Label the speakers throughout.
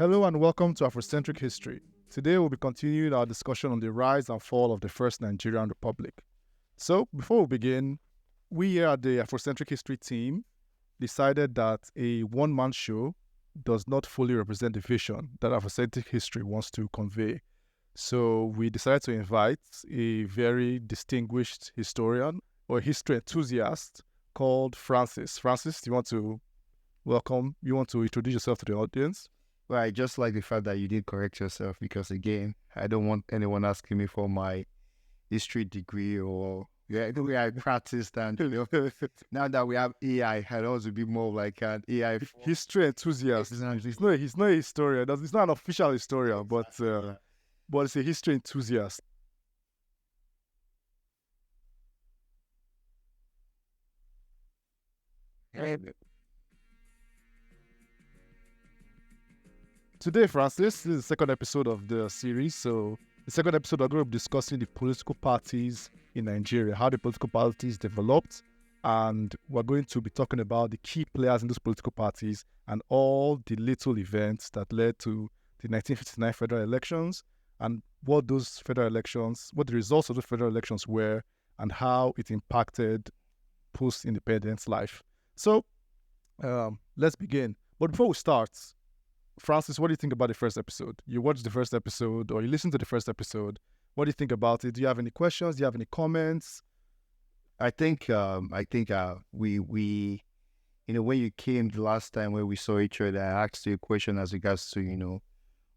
Speaker 1: Hello and welcome to Afrocentric History. Today we'll be continuing our discussion on the rise and fall of the first Nigerian Republic. So, before we begin, we here at the Afrocentric History team decided that a one-man show does not fully represent the vision that Afrocentric History wants to convey. So, we decided to invite a very distinguished historian or history enthusiast called Francis. Francis, you want to introduce yourself to the audience?
Speaker 2: Well, I just like the fact that you did correct yourself because, again, I don't want anyone asking me for my history degree or the way I practiced. And now that we have AI, I'd also be more like an AI
Speaker 1: history enthusiast. He's not a historian. He's not an official historian, but it's a history enthusiast. Today, Francis, this is the second episode of the series. So, the second episode, we're going to be discussing the political parties in Nigeria, how the political parties developed, and we're going to be talking about the key players in those political parties and all the little events that led to the 1959 federal elections and what the results of the federal elections were, and how it impacted post-independence life. So, let's begin. But before we start, Francis, what do you think about the first episode? You watched the first episode or you listened to the first episode. What do you think about it? Do you have any questions? Do you have any comments?
Speaker 2: I think we when you came the last time where we saw each other, I asked you a question as regards to,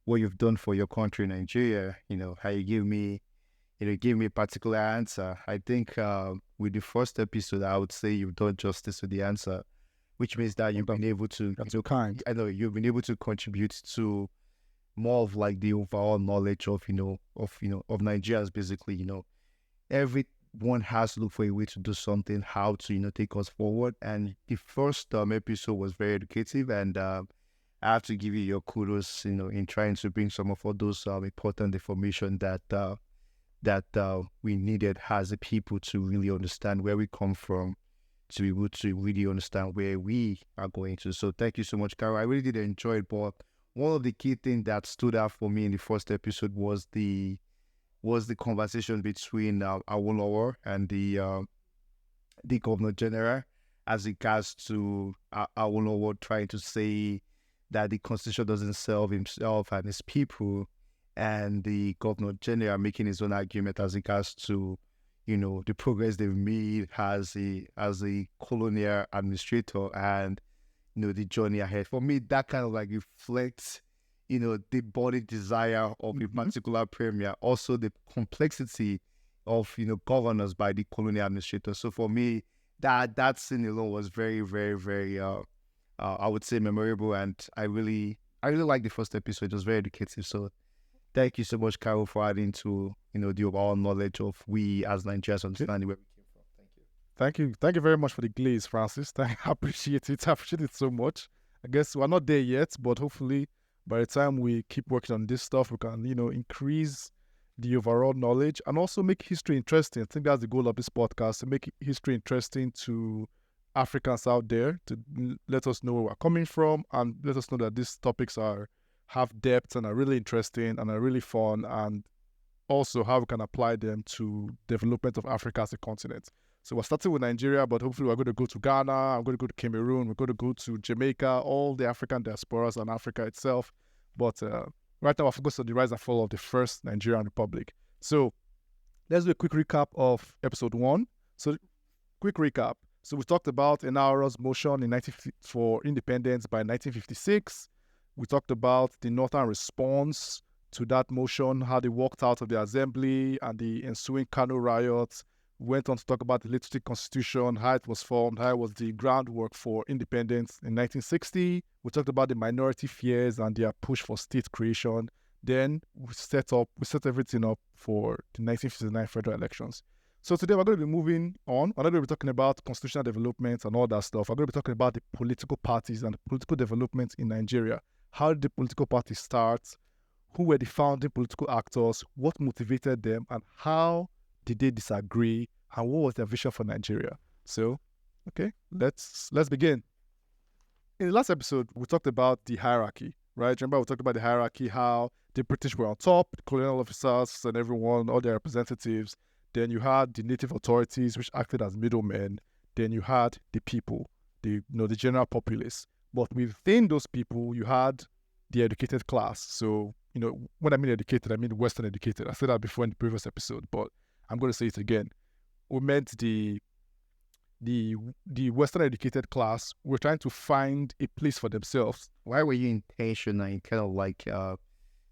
Speaker 2: what you've done for your country, Nigeria, how you give me a particular answer. I think with the first episode, I would say you've done justice to the answer, which means that you've been able to, I know you've been able to contribute to more of like the overall knowledge of Nigerians. Basically, everyone has to look for a way to do something, how to take us forward. And the first episode was very educative, and I have to give you your kudos, in trying to bring some of all those important information that we needed as a people to really understand where we come from, to be able to really understand where we are going to. So thank you so much, Karo. I really did enjoy it, but one of the key things that stood out for me in the first episode was the conversation between Awolowo and the Governor General, as regards to Awolowo trying to say that the Constitution doesn't serve himself and his people, and the Governor General making his own argument as regards to the progress they've made as a colonial administrator and the journey ahead. For me, that kind of like reflects the body desire of a particular premier, also the complexity of governance by the colonial administrator. So for me, that scene alone was very, very, very I would say memorable, and I really liked the first episode. It was very educative. So thank you so much, Karo, for adding to the overall knowledge of we as Nigerians understanding where we came from. Thank you.
Speaker 1: Thank you very much for the glaze, Francis. I appreciate it. I appreciate it so much. I guess we're not there yet, but hopefully by the time we keep working on this stuff, we can increase the overall knowledge and also make history interesting. I think that's the goal of this podcast, to make history interesting to Africans out there, to let us know where we're coming from and let us know that these topics have depth and are really interesting and are really fun, and also how we can apply them to development of Africa as a continent. So we're starting with Nigeria, but hopefully we're going to go to Ghana, I'm going to go to Cameroon, we're going to go to Jamaica, all the African diasporas and Africa itself. But right now we're focused on the rise and fall of the first Nigerian Republic. So let's do a quick recap of episode 1. So quick recap. So we talked about Enaora's motion for independence by 1956. We talked about the Northern response to that motion, how they walked out of the assembly and the ensuing Kano riots. We went on to talk about the literary constitution, how it was formed, how it was the groundwork for independence in 1960. We talked about the minority fears and their push for state creation. Then we set everything up for the 1959 federal elections. So today we're going to be moving on. We're not going to be talking about constitutional development and all that stuff. We're going to be talking about the political parties and the political development in Nigeria. How did the political parties start? Who were the founding political actors? What motivated them? And how did they disagree? And what was their vision for Nigeria? So, okay, let's begin. In the last episode, we talked about the hierarchy right? Remember we talked about the hierarchy, how the British were on top, colonial officers and everyone, all their representatives. Then you had the native authorities, which acted as middlemen. Then you had the people, the general populace. But within those people, you had the educated class. So, when I mean educated, I mean Western educated. I said that before in the previous episode, but I'm going to say it again. We meant the Western educated class were trying to find a place for themselves.
Speaker 2: Why were you intentional in kind of like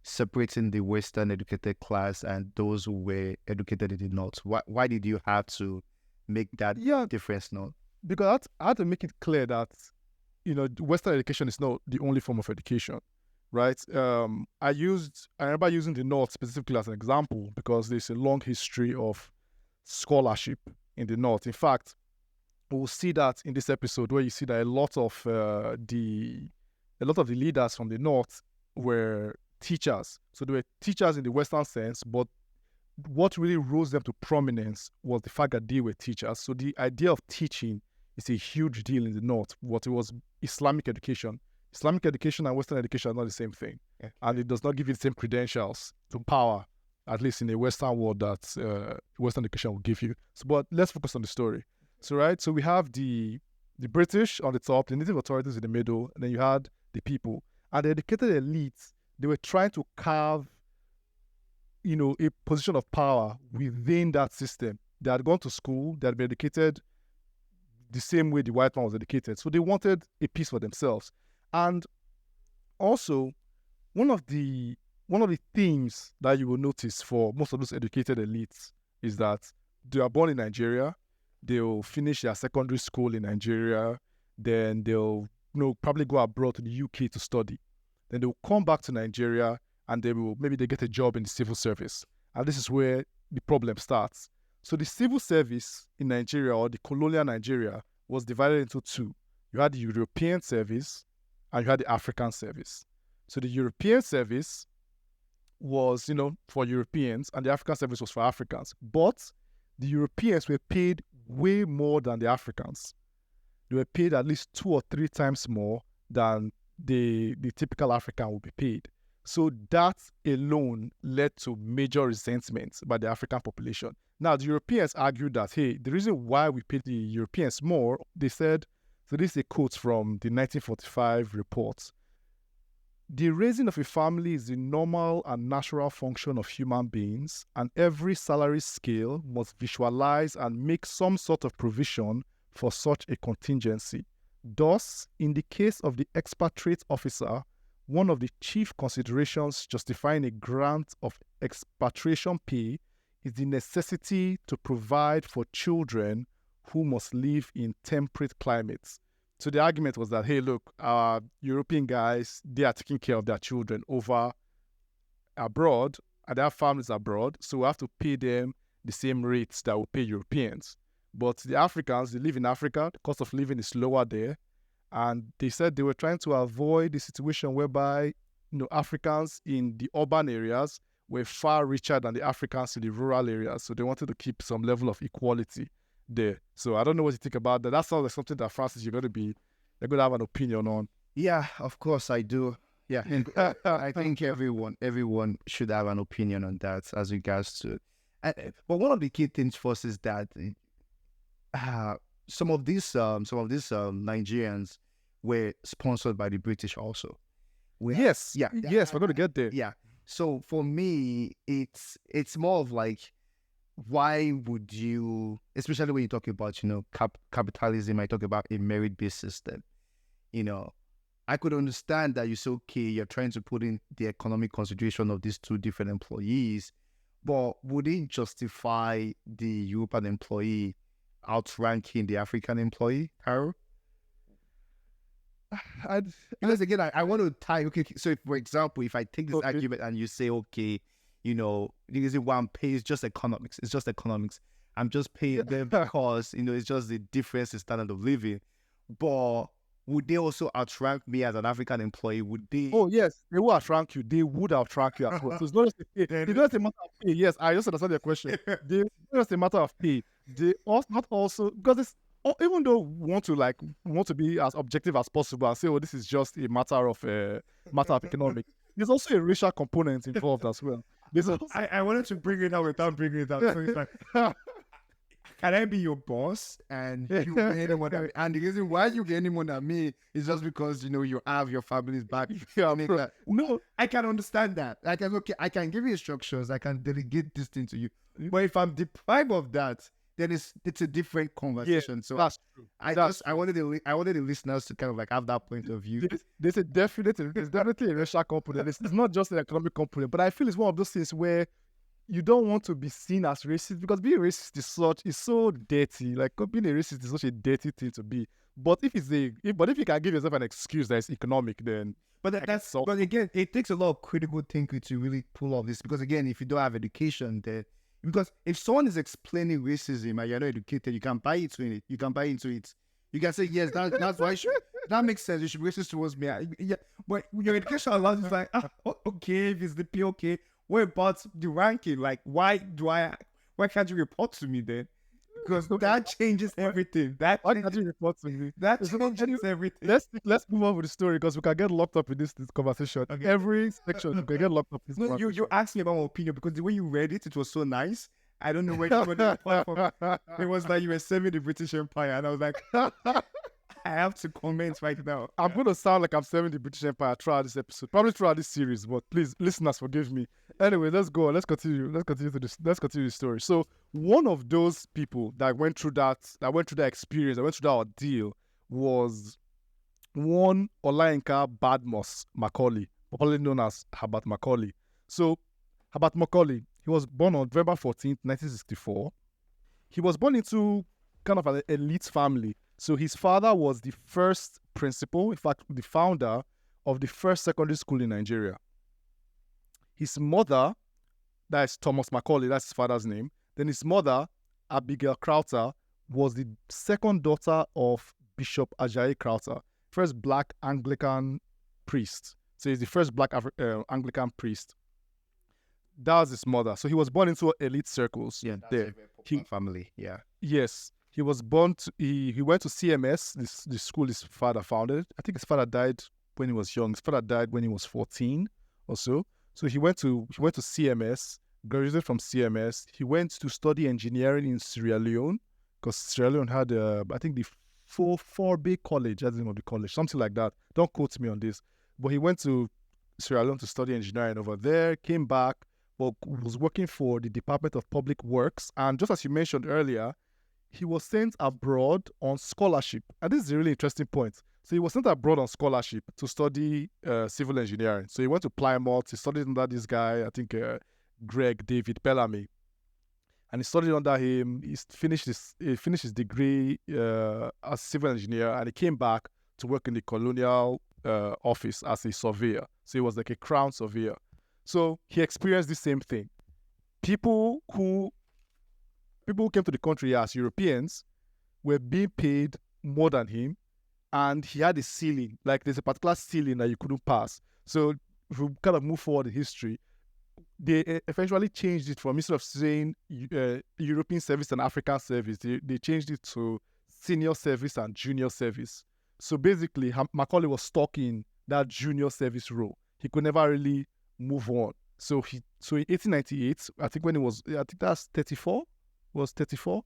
Speaker 2: separating the Western educated class and those who were educated in the North? Why did you have to make that difference now?
Speaker 1: Because I had to make it clear that, Western education is not the only form of education, right? I remember using the North specifically as an example because there's a long history of scholarship in the North. In fact, we'll see that in this episode where you see that a lot of the leaders from the North were teachers. So they were teachers in the Western sense, but what really rose them to prominence was the fact that they were teachers. So the idea of teaching is a huge deal in the North. What it was Islamic education. Islamic education and Western education are not the same thing. Yeah. And it does not give you the same credentials to power, at least in a Western world that Western education will give you. So, but let's focus on the story. So we have the British on the top, the native authorities in the middle, and then you had the people. And the educated elites, they were trying to carve, a position of power within that system. They had gone to school, they had been educated the same way the white man was educated. So they wanted a piece for themselves. And also, one of the themes that you will notice for most of those educated elites is that they are born in Nigeria, they'll finish their secondary school in Nigeria, then they'll probably go abroad to the UK to study. Then they'll come back to Nigeria and maybe they get a job in the civil service. And this is where the problem starts. So the civil service in Nigeria, or the colonial Nigeria, was divided into two. You had the European service and you had the African service. So the European service was, for Europeans, and the African service was for Africans. But the Europeans were paid way more than the Africans. They were paid at least 2 or 3 times more than the typical African would be paid. So that alone led to major resentment by the African population. Now, the Europeans argued that, hey, the reason why we paid the Europeans more, they said, so this is a quote from the 1945 report. The raising of a family is the normal and natural function of human beings, and every salary scale must visualize and make some sort of provision for such a contingency. Thus, in the case of the expatriate officer, one of the chief considerations justifying a grant of expatriation pay is the necessity to provide for children who must live in temperate climates. So the argument was that, hey, look, our European guys, they are taking care of their children over abroad, and they have families abroad, so we have to pay them the same rates that we pay Europeans. But the Africans, they live in Africa, the cost of living is lower there, and they said they were trying to avoid the situation whereby, Africans in the urban areas were far richer than the Africans in the rural areas, so they wanted to keep some level of equality there. So I don't know what you think about that. That sounds like something that, Francis, you're going to have an opinion on.
Speaker 2: Yeah, of course I do. Yeah, I think everyone should have an opinion on that as regards to. But one of the key things first is that some of these Nigerians were sponsored by the British also.
Speaker 1: Yes, we're going to get there.
Speaker 2: Yeah. So for me, it's more of like, why would you, especially when you talk about, capitalism, I talk about a merit-based system, I could understand that you say, okay, you're trying to put in the economic consideration of these two different employees, but would it justify the European employee outranking the African employee, Karo? Because again, I want to tie, okay, so if, for example, if I take this argument and you say, okay, because one pays just economics, it's just economics. I'm just paying them because, it's just the difference in standard of living. But would they also outrank me as an African employee? Would they?
Speaker 1: Oh, yes, they will outrank you. They would outrank you as well. So it's not just a matter of pay. Yes, I just understand your question. It's not just a matter of pay. They also, not also, because or even though we want to be as objective as possible and say, oh, this is just a matter of economic. There's also a racial component involved as well.
Speaker 2: I wanted to bring it out without bringing it out. So it's like, can I be your boss? And you get anyone than, and the reason why you get anyone than me is just because you have your family's back.
Speaker 1: No,
Speaker 2: I can understand that. I can give you instructions. I can delegate this thing to you. But if I'm deprived of that, then it's a different conversation.
Speaker 1: Yeah,
Speaker 2: so
Speaker 1: that's true.
Speaker 2: I wanted the listeners to kind of like have that point of view.
Speaker 1: There's definitely a racial component. It's not just an economic component, but I feel it's one of those things where you don't want to be seen as racist, because being racist is so dirty. Like, being a racist is such a dirty thing to be. But if you can give yourself an excuse that is economic, then
Speaker 2: but again, it takes a lot of critical thinking to really pull off this, because again, if you don't have education, then because if someone is explaining racism and you're not educated, you can buy into it. You can buy into it. You can say, yes, that's why that makes sense. You should be racist towards me. Yeah, but your education allows you to like, okay, if it's the P, okay. What about the ranking? Like, why can't you report to me then? Because that changes everything.
Speaker 1: Why can't you report to me?
Speaker 2: That changes everything.
Speaker 1: Let's move on with the story, because we can get locked up in this conversation. Okay. Every section we can get locked up in this conversation.
Speaker 2: You asked me about my opinion because the way you read it was so nice. I don't know where you got it from. It was like you were serving the British Empire, and I was like, I have to comment right now.
Speaker 1: I'm going to sound like I'm serving the British Empire throughout this episode, probably throughout this series, but please, listeners, forgive me. Anyway, let's go. Let's continue the story. So one of those people that went through that experience, that went through that ordeal, was one Olayinka Badmus Macaulay, popularly known as Herbert Macaulay. So Herbert Macaulay, he was born on November 14th, 1964. He was born into kind of an elite family. So his father was the first principal, in fact, the founder of the first secondary school in Nigeria. His mother, that's Thomas Macaulay, that's his father's name. Then his mother, Abigail Crowther, was the second daughter of Bishop Ajayi Crowther, first black Anglican priest. So he's the first black Anglican priest. That was his mother. So he was born into elite circles.
Speaker 2: Yeah, that's a very family. Yeah.
Speaker 1: Yes. He was born to, he went to CMS, the school his father founded. I think his father died when he was young. His father died when he was 14 or so. So he went to CMS, graduated from CMS. He went to study engineering in Sierra Leone, because Sierra Leone had, I think, the four big college, that's the name of the college, something like that. Don't quote me on this. But he went to Sierra Leone to study engineering over there, came back, but was working for the Department of Public Works. And just as you mentioned earlier, he was sent abroad on scholarship. And this is a really interesting point. So he was sent abroad on scholarship to study civil engineering. So he went to Plymouth. He studied under this guy, I think Greg David Bellamy. And he studied under him. He finished his degree as civil engineer, and he came back to work in the Colonial office as a surveyor. So he was like a crown surveyor. So he experienced the same thing. People who came to the country as Europeans were being paid more than him, and he had a ceiling. Like, there's a particular ceiling that you couldn't pass. So if we kind of move forward in history, they eventually changed it from, instead of saying European service and African service, they changed it to senior service and junior service. So basically, Macaulay was stuck in that junior service role. He could never really move on. So in 1898, I think that's 34. Was 34.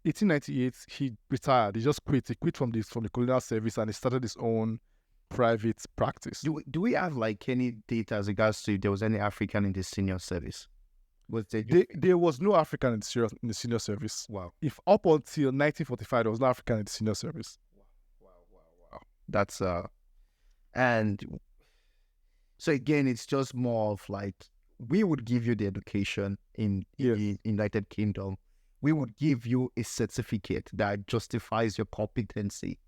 Speaker 1: 1898, he retired. He just quit. He quit from the colonial service, and he started his own private practice.
Speaker 2: Do we have like any data as regards to if there was any African in the senior service?
Speaker 1: There was no African in the senior service.
Speaker 2: Wow.
Speaker 1: If up until 1945, there was no African in the senior service.
Speaker 2: Wow. That's and so again, it's just more of like, we would give you the education in the United Kingdom. We would give you a certificate that justifies your competency.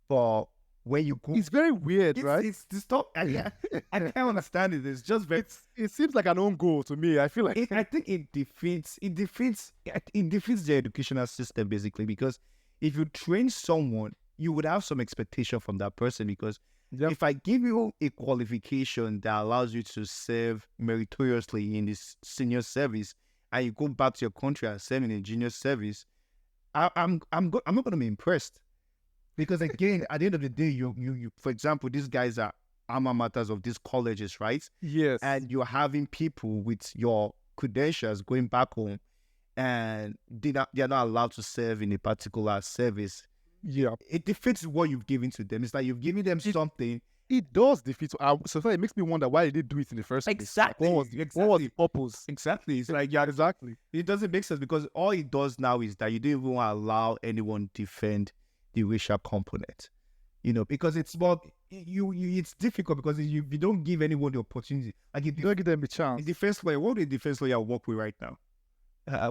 Speaker 2: But when you go,
Speaker 1: it's very weird, right?
Speaker 2: It's the stuff. I can't understand it. It's just very.
Speaker 1: It seems like an own goal to me. I feel like
Speaker 2: I think it defeats the educational system, basically, because if you train someone, you would have some expectation from that person, because if I give you a qualification that allows you to serve meritoriously in this senior service, and you go back to your country and serve in a junior service, I'm not going to be impressed, because again, at the end of the day, you for example, these guys are alma maters of these colleges, right?
Speaker 1: Yes.
Speaker 2: And you're having people with your credentials going back home, and they're not allowed to serve in a particular service.
Speaker 1: Yeah.
Speaker 2: It defeats what you've given to them. It's like you've given them something.
Speaker 1: It does defeat. So it makes me wonder, why did they do it in the first place?
Speaker 2: Exactly.
Speaker 1: What was the purpose?
Speaker 2: Exactly. It's like,
Speaker 1: Yeah, exactly.
Speaker 2: it doesn't make sense, because all it does now is that you don't even allow anyone defend the racial component, because it's more, it's difficult, because if you don't give anyone the opportunity, like
Speaker 1: You don't give them a chance.
Speaker 2: the defense lawyer, what would the defense lawyer work with right now?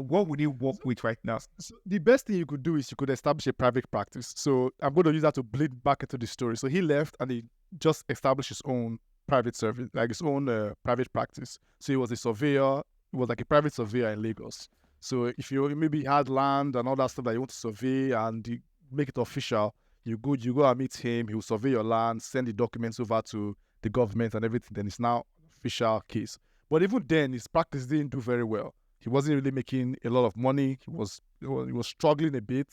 Speaker 2: What would he work with right now?
Speaker 1: So the best thing you could do is you could establish a private practice. So I'm going to use that to bleed back into the story. So he left and he just established his own private service, like his own private practice. So he was a surveyor. He was like a private surveyor in Lagos. So if you maybe had land and all that stuff that you want to survey and you make it official, you go and meet him. He will survey your land, send the documents over to the government and everything. Then it's now an official case. But even then, his practice didn't do very well. He wasn't really making a lot of money. He was struggling a bit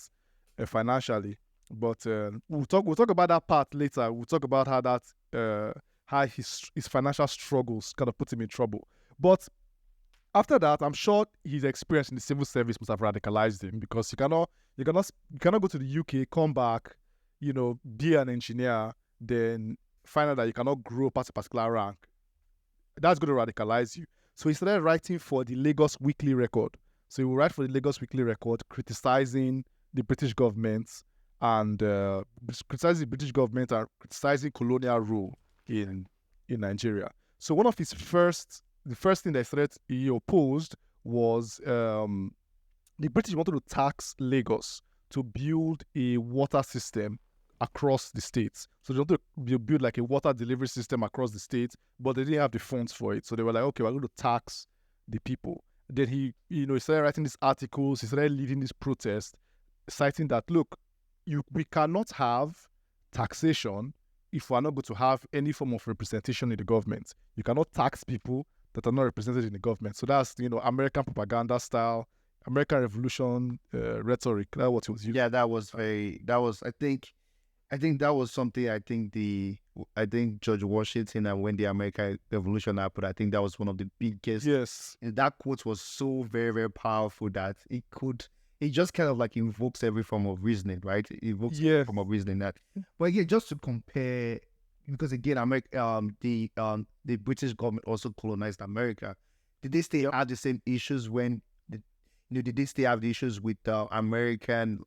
Speaker 1: financially. But we'll talk about that part later. We'll talk about how his financial struggles kind of put him in trouble. But after that, I'm sure his experience in the civil service must have radicalized him, because you cannot go to the UK, come back, be an engineer, then find out that you cannot grow past a particular rank. That's going to radicalize you. So he started writing for the Lagos Weekly Record. So he would write for the Lagos Weekly Record, criticizing the British government and criticizing colonial rule in Nigeria. So one of his the first thing that he opposed was the British wanted to tax Lagos to build a water system across the states. So they wanted to build like a water delivery system across the states, but they didn't have the funds for it. So they were like, okay, we're going to tax the people. Then he started writing these articles, he started leading this protest, citing that, look, we cannot have taxation if we're not going to have any form of representation in the government. You cannot tax people that are not represented in the government. So that's, American propaganda style, American Revolution rhetoric. That's what he was using.
Speaker 2: Yeah, I think that was something. I think George Washington, and when the American Revolution happened, I think that was one of the biggest.
Speaker 1: Yes.
Speaker 2: And that quote was so very, very powerful that it just kind of like invokes every form of reasoning, right? It invokes every form of reasoning that. But again, just to compare, because again, the British government also colonized America. Did they still have the same issues when, did they still have the issues with American,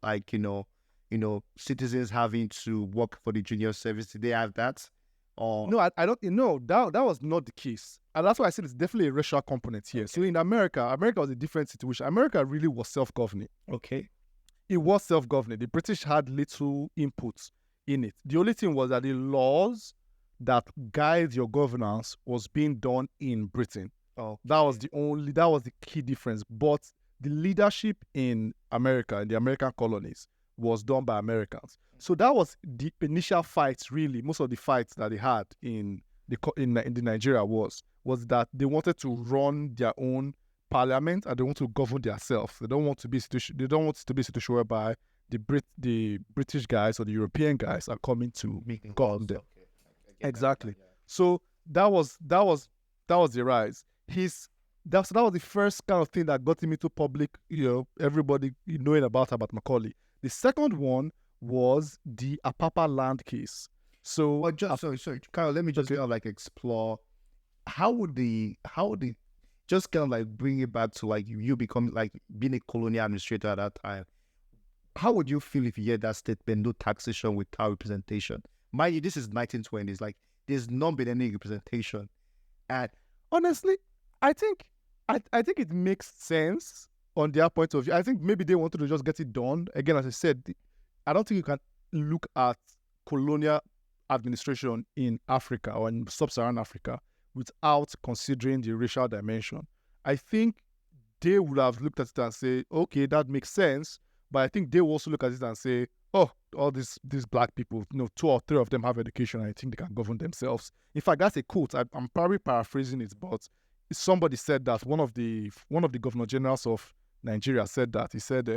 Speaker 2: citizens having to work for the junior service? Did they have that? Or
Speaker 1: no, I don't know. That was not the case. And that's why I said it's definitely a racial component here. Okay. So in America was a different situation. America really was self-governing.
Speaker 2: Okay.
Speaker 1: It was self-governing. The British had little input in it. The only thing was that the laws that guide your governance was being done in Britain.
Speaker 2: Oh,
Speaker 1: that was the key difference. But the leadership in America, in the American colonies, was done by Americans. So that was the initial fights, really. Most of the fights that they had in the Nigeria was that they wanted to run their own parliament and they want to govern themselves. They don't want to be a situation whereby the British guys or the European guys are coming to govern them. Okay. Exactly. That, yeah. So that was the rise. That was the first kind of thing that got him into public, everybody knowing about Macaulay. The second one was the Apapa land case. So,
Speaker 2: sorry, Karo, let me just kind of explore how would just kind of bring it back to you become being a colonial administrator at that time. How would you feel if you hear that statement, no taxation without representation? Mind you, this is 1920s. There's not been any representation. And
Speaker 1: honestly, I think it makes sense on their point of view. I think maybe they wanted to just get it done. Again, as I said, I don't think you can look at colonial administration in Africa or in sub-Saharan Africa without considering the racial dimension. I think they would have looked at it and say, okay, that makes sense. But I think they will also look at it and say, oh, all these black people, 2 or 3 of them have education and I think they can govern themselves. In fact, that's a quote. I'm probably paraphrasing it, but somebody said that one of the governor generals of Nigeria said that. He said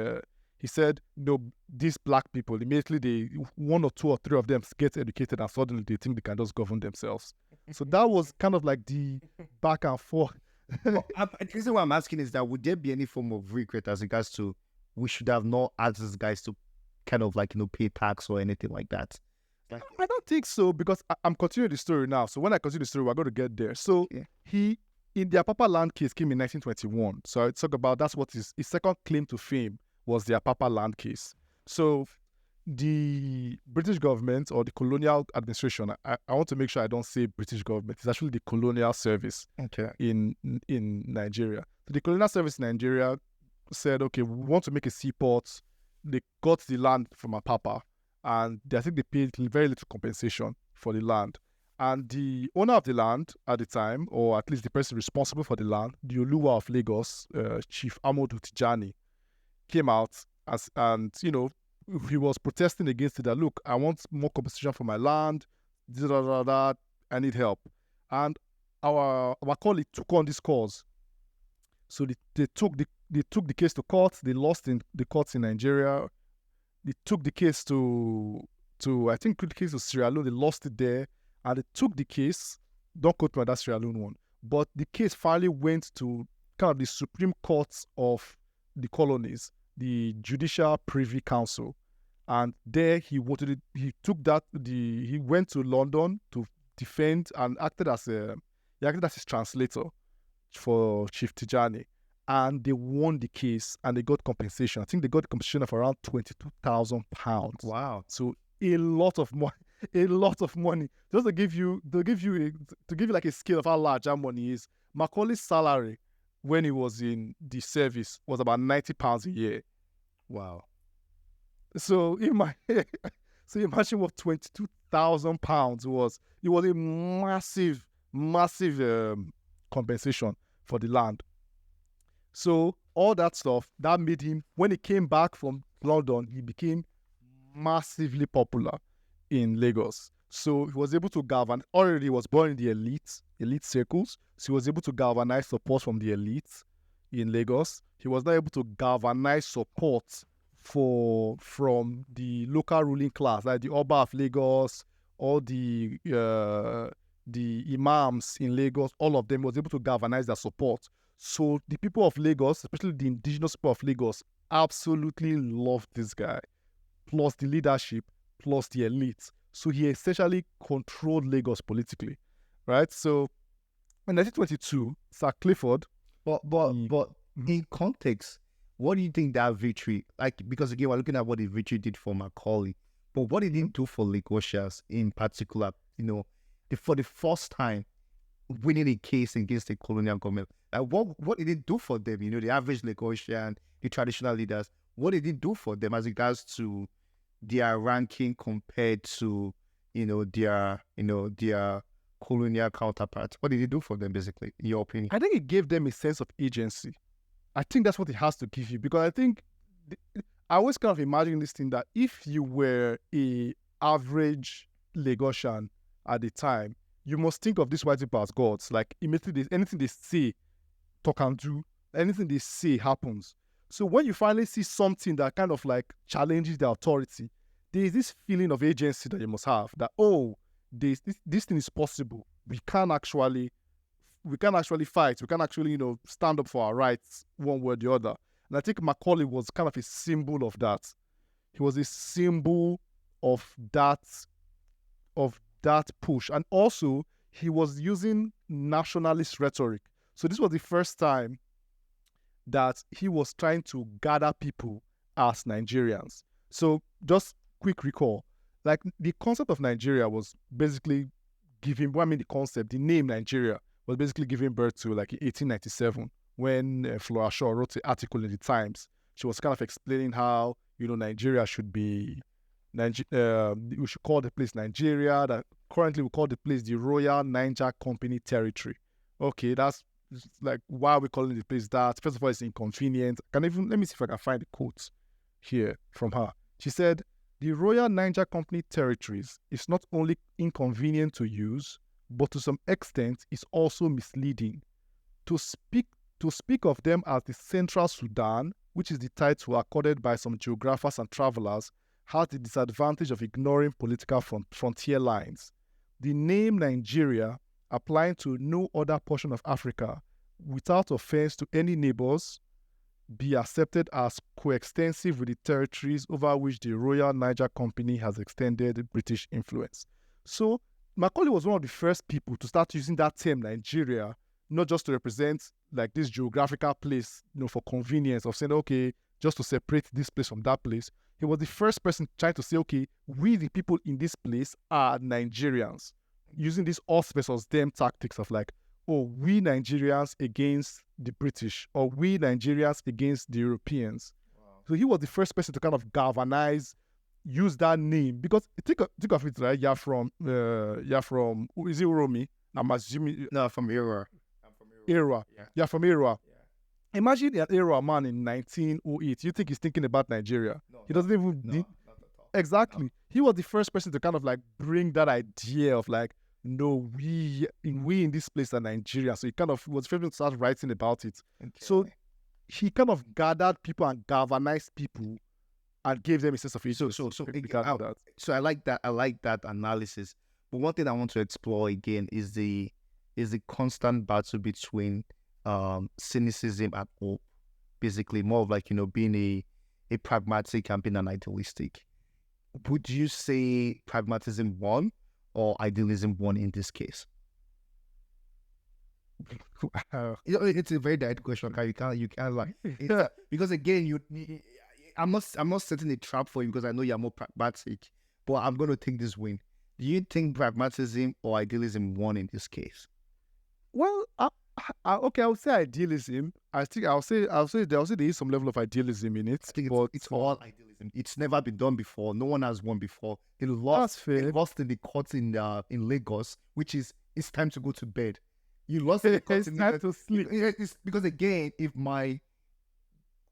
Speaker 1: He said, these black people, immediately one or two or three of them get educated and suddenly they think they can just govern themselves. So that was kind of like the back and forth.
Speaker 2: The reason why I'm asking is that would there be any form of regret as regards to we should have not asked these guys to kind of like, pay tax or anything like that?
Speaker 1: I don't think so, because I'm continuing the story now. So when I continue the story, we're going to get there. So he, in the Apapa land case, came in 1921. So I talk about that's what his second claim to fame was, the Apapa land case. So the British government or the colonial administration, I want to make sure I don't say British government, it's actually the colonial service in Nigeria. So the colonial service in Nigeria said, okay, we want to make a seaport. They got the land from Apapa, and I think they paid very little compensation for the land. And the owner of the land at the time, or at least the person responsible for the land, the Oluwa of Lagos, Chief Amodu Tijani, came out and he was protesting against it, that, look, I want more compensation for my land, I need help. And our Macaulay took on this cause. So they took the case to court. They lost in the courts in Nigeria. They took the case to I think the case to Sierra Leone. They lost it there. And they took the case, don't quote me on that Sierra Leone one, but the case finally went to kind of the Supreme Court of the colonies, the Judicial Privy Council. And there he went to London to defend and acted as his translator for Chief Tijani. And they won the case and they got compensation. I think they got compensation of around £22,000.
Speaker 2: Wow.
Speaker 1: So a lot of money. Just to give you like a scale of how large that money is. Macaulay's salary when he was in the service was about £90 a year.
Speaker 2: Wow.
Speaker 1: So imagine what £22,000 was. It was a massive compensation for the land. So all that stuff that made him, when he came back from London, he became massively popular in Lagos. So he was able to already he was born in the elite circles. So he was able to galvanize support from the elites in Lagos. He was now able to galvanize support from the local ruling class, like the Oba of Lagos, all the imams in Lagos, all of them. Was able to galvanize their support. So the people of Lagos, especially the indigenous people of Lagos, absolutely loved this guy, plus the leadership, plus the elites. So he essentially controlled Lagos politically, right? So in 1922, Sir Clifford.
Speaker 2: But in context, what do you think that victory, because again, we're looking at what the victory did for Macaulay, but what did it do for Lagosians in particular, for the first time winning a case against the colonial government? What did it do for them? The average Lagosian, the traditional leaders, what did it do for them as regards to their ranking compared to, their colonial counterparts? What did it do for them, basically, in your opinion?
Speaker 1: I think it gave them a sense of agency. I think that's what it has to give you, because I think I always kind of imagine this thing, that if you were a average Lagosian at the time, you must think of these white people as gods. Like, immediately, anything they say, talk and do, anything they say happens. So when you finally see something that kind of like challenges the authority, there is this feeling of agency that you must have, that, this thing is possible. We can actually fight. We can actually, stand up for our rights one way or the other. And I think Macaulay was kind of a symbol of that. He was a symbol of that push. And also, he was using nationalist rhetoric. So this was the first time that he was trying to gather people as Nigerians. So just quick recall, like the concept of Nigeria was basically the name Nigeria was basically giving birth to like in 1897 when Flora Shaw wrote an article in the Times. She was kind of explaining how, Nigeria should be, we should call the place Nigeria, that currently we call the place the Royal Niger Company Territory. Okay, that's like, why are we calling the place that? First of all, it's inconvenient. Let me see if I can find the quote here from her. She said, the Royal Niger Company territories is not only inconvenient to use, but to some extent is also misleading. To speak of them as the Central Sudan which is the title accorded by some geographers and travelers, has the disadvantage of ignoring political frontier lines. The name Nigeria, applying to no other portion of Africa, without offense to any neighbors, be accepted as coextensive with the territories over which the Royal Niger Company has extended British influence. So Macaulay was one of the first people to start using that term Nigeria, not just to represent like this geographical place, for convenience of saying, okay, just to separate this place from that place. He was the first person trying to say, okay, we the people in this place are Nigerians, using this us versus them tactics of like, oh, we Nigerians against the British, or we Nigerians against the Europeans. Wow. So he was the first person to kind of galvanize, use that name, because think of it, right? You're from is it Uromi? I'm assuming.
Speaker 2: No, from Era. I'm from
Speaker 1: Era. Yeah. You're from Era.
Speaker 2: Yeah.
Speaker 1: Imagine an Era man in 1908. You think he's thinking about Nigeria? No, he doesn't even.
Speaker 2: Not at all.
Speaker 1: Exactly. No. He was the first person to kind of like bring that idea of like, no, we in this place are Nigeria. So he kind of was the first person to start writing about it. Okay. So he kind of gathered people and galvanized people and gave them a sense of it.
Speaker 2: So I like that. I like that analysis. But one thing I want to explore again is the constant battle between cynicism and hope. Basically, more of like being a pragmatic and being an idealistic. Would you say pragmatism won or idealism won in this case? It's a very direct question. You can't like because again I'm not setting a trap for you because I know you're more pragmatic, but I'm going to take this win. Do you think pragmatism or idealism won in this case?
Speaker 1: Well, okay, I would say idealism. I'll say there is some level of idealism in it.
Speaker 2: I think it's all idealism. It's never been done before. No one has won before. They lost in the courts in Lagos, which is it's time to go to bed. You lost in the courts in Lagos.
Speaker 1: It's time to sleep.
Speaker 2: It's because again, if my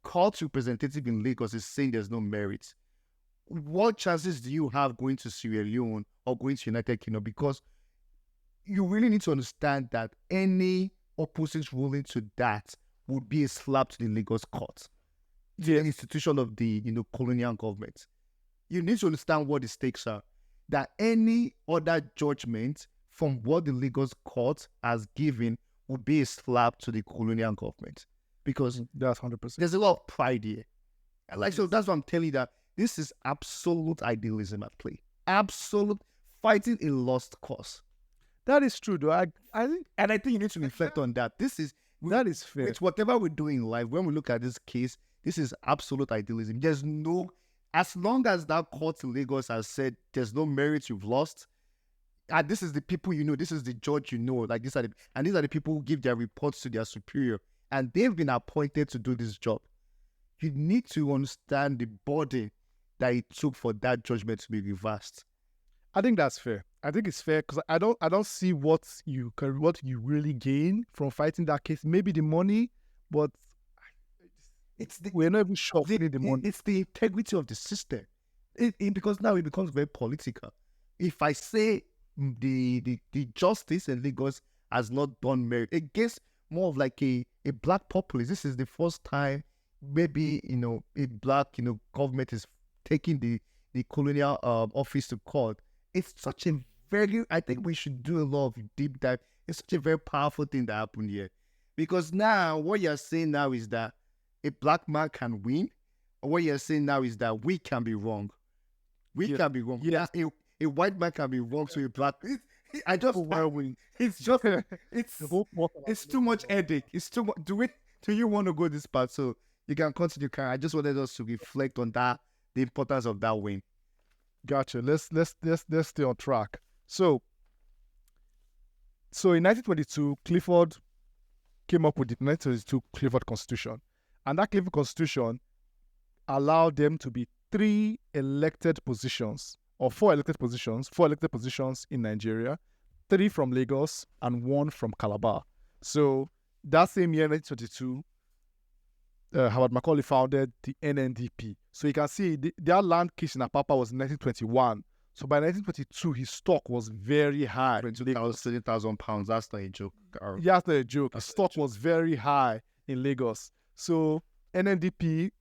Speaker 2: court representative in Lagos is saying there's no merit, what chances do you have going to Sierra Leone or going to United Kingdom? Because you really need to understand that any opposite ruling to that would be a slap to the Lagos court, the institution of the colonial government. You need to understand what the stakes are. That any other judgment from what the Lagos court has given would be a slap to the colonial government, because
Speaker 1: that's 100%.
Speaker 2: There's a lot of pride here. So that's what I'm telling you, that this is absolute idealism at play. Absolute fighting a lost cause.
Speaker 1: That is true, though. I think
Speaker 2: you need to reflect on that.
Speaker 1: That is fair.
Speaker 2: It's whatever we're doing in life. When we look at this case, this is absolute idealism. There's no, as long as that court in Lagos has said there's no merit, you've lost. And this is the people this is the judge like these are the people who give their reports to their superior, and they've been appointed to do this job. You need to understand the burden that it took for that judgment to be reversed.
Speaker 1: I think that's fair. I think it's fair because I don't see what you really gain from fighting that case. Maybe the money, but we're not even sure the money.
Speaker 2: It's the integrity of the system. Because now it becomes very political. If I say the justice in Lagos has not done merit against more of like a black populace, this is the first time maybe a black government is taking the colonial office to court. It's such a I think we should do a lot of deep dive. It's such a very powerful thing that happened here, because now what you're saying now is that a black man can win, or what you're saying now is that we can be wrong. We can be wrong.
Speaker 1: Yeah,
Speaker 2: a white man can be wrong to a black. It's too much headache. It's too much. Do you want to go this part? So you can continue. I just wanted us to reflect on that, the importance of that win.
Speaker 1: Gotcha. Let's stay on track. So in 1922, Clifford came up with the 1922 Clifford Constitution, and that Clifford Constitution allowed them to be 4 elected positions in Nigeria, 3 from Lagos and 1 from Calabar. So that same year, 1922, Herbert Macaulay founded the NNDP. So you can see their land case in Apapa was in 1921. So by 1922, his stock was very high.
Speaker 2: 30,000 pounds. That's not a joke.
Speaker 1: Yeah, that's not a joke. His stock was very high in Lagos. So NNDP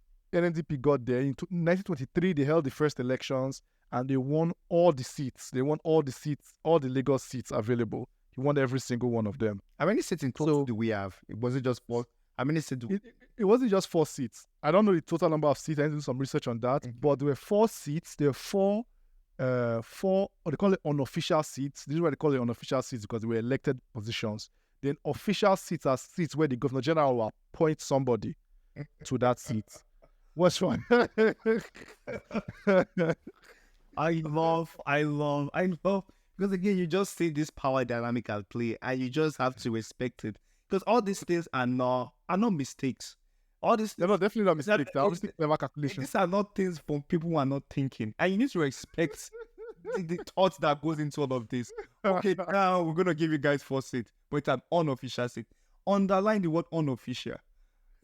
Speaker 1: got there. In 1923, they held the first elections and they won all the seats. They won all the Lagos seats available. He won every single one of them.
Speaker 2: How many seats in total do we have? Was it just 4? How many seats?
Speaker 1: It wasn't just 4 seats. I don't know the total number of seats. I need to do some research on that. But there were 4 seats. There were four, or they call it unofficial seats. This is why they call it unofficial seats, because they were elected positions. Then official seats are seats where the Governor General will appoint somebody to that seat. What's wrong?
Speaker 2: I love, because again, you just see this power dynamic at play, and you just have to respect it. Because all these things are not mistakes. All these
Speaker 1: they're not definitely not mistakes. They're obviously clever calculations.
Speaker 2: These are not things from people who are not thinking, and you need to respect the thoughts that goes into all of this. Okay, now we're gonna give you guys 4 seats, but it's an unofficial seat. Underline the word unofficial.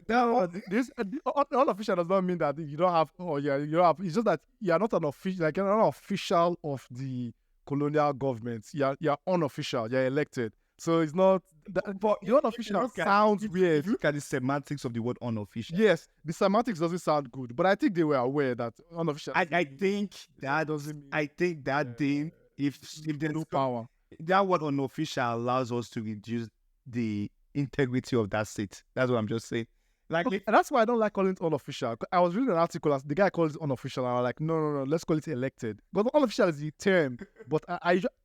Speaker 1: This unofficial does not mean that you don't have. Oh yeah, you don't have. It's just that you are not an official, like you're not an official of the colonial government. You're unofficial. You're elected. So it's not. But the unofficial sounds weird.
Speaker 2: If you look at the semantics of the word unofficial,
Speaker 1: yes, the semantics doesn't sound good. But I think they were aware that unofficial.
Speaker 2: I think that doesn't mean. I think that thing, if there's
Speaker 1: no power,
Speaker 2: that word unofficial allows us to reduce the integrity of that seat. That's what I'm just saying. Like,
Speaker 1: okay, and that's why I don't like calling it unofficial. I was reading an article and the guy called it unofficial, and I was like, no, let's call it elected. Because unofficial is the term. But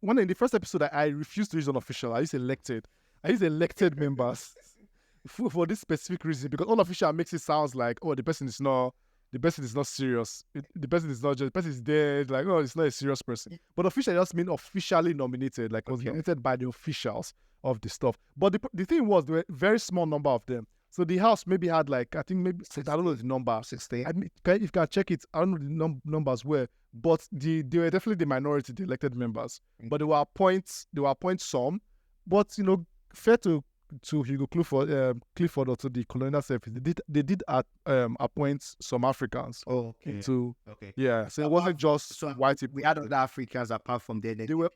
Speaker 1: when in the first episode, I refused to use unofficial. I used elected. I use elected members for this specific reason, because unofficial makes it sound like, oh, the person is not serious. The person is dead. Like, oh, it's not a serious person. But official just means officially nominated, like was nominated by the officials of the stuff. But the thing was, there were a very small number of them. So the House maybe had like, I think maybe 60, I don't know the number.
Speaker 2: 16.
Speaker 1: I mean, if you can check it, I don't know the numbers were, but they were definitely the minority, the elected members. But they will appoint some. But fair to Hugo Clifford or to the Colonial Service, they did appoint some Africans.
Speaker 2: Oh, okay.
Speaker 1: Yeah. So it wasn't just white people.
Speaker 2: We had other Africans apart from the NNDP.
Speaker 1: There were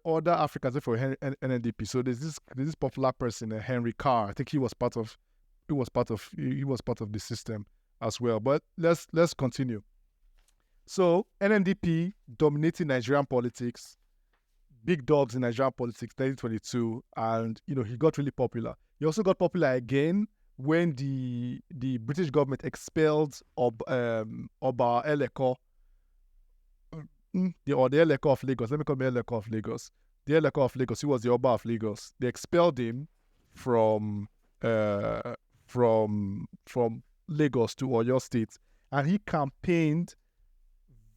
Speaker 1: other Africans for NNDP. So there's this popular person, Henry Carr. I think he was part of the system as well. But let's continue. So NNDP dominating Nigerian politics, big dogs in Nigerian politics, 1922, and he got really popular. He also got popular again when the British government expelled Oba Eleko. The Eleko of Lagos. Let me call him Eleko of Lagos. The Eleko of Lagos. He was the Oba of Lagos. They expelled him from Lagos to Oyo State, and he campaigned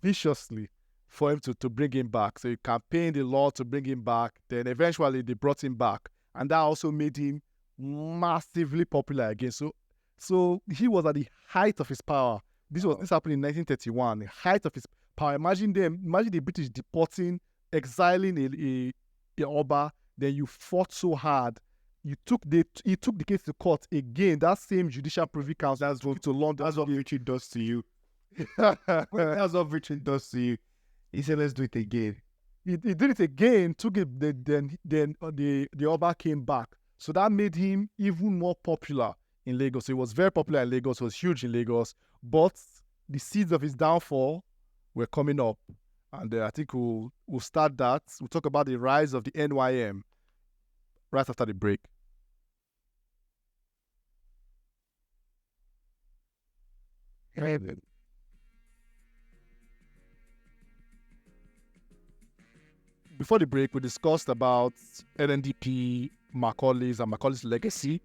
Speaker 1: viciously for him to bring him back. So he campaigned a lot to bring him back. Then eventually they brought him back, and that also made him massively popular again. So he was at the height of his power. This happened in 1931. The height of his power. Imagine the British deporting, exiling a Oba. Then you fought so hard. He took the case to court again. That same Judicial Privy Council has drove to London.
Speaker 2: That's what Richard does to you. That's what Richard does to you. He said, "Let's do it again."
Speaker 1: He did it again. Took it. Then the Oba came back. So that made him even more popular in Lagos. So he was very popular in Lagos. Was huge in Lagos. But the seeds of his downfall were coming up, and I think we'll start that. We'll talk about the rise of the NYM right after the break. Before the break, we discussed about NNDP, Macaulay's legacy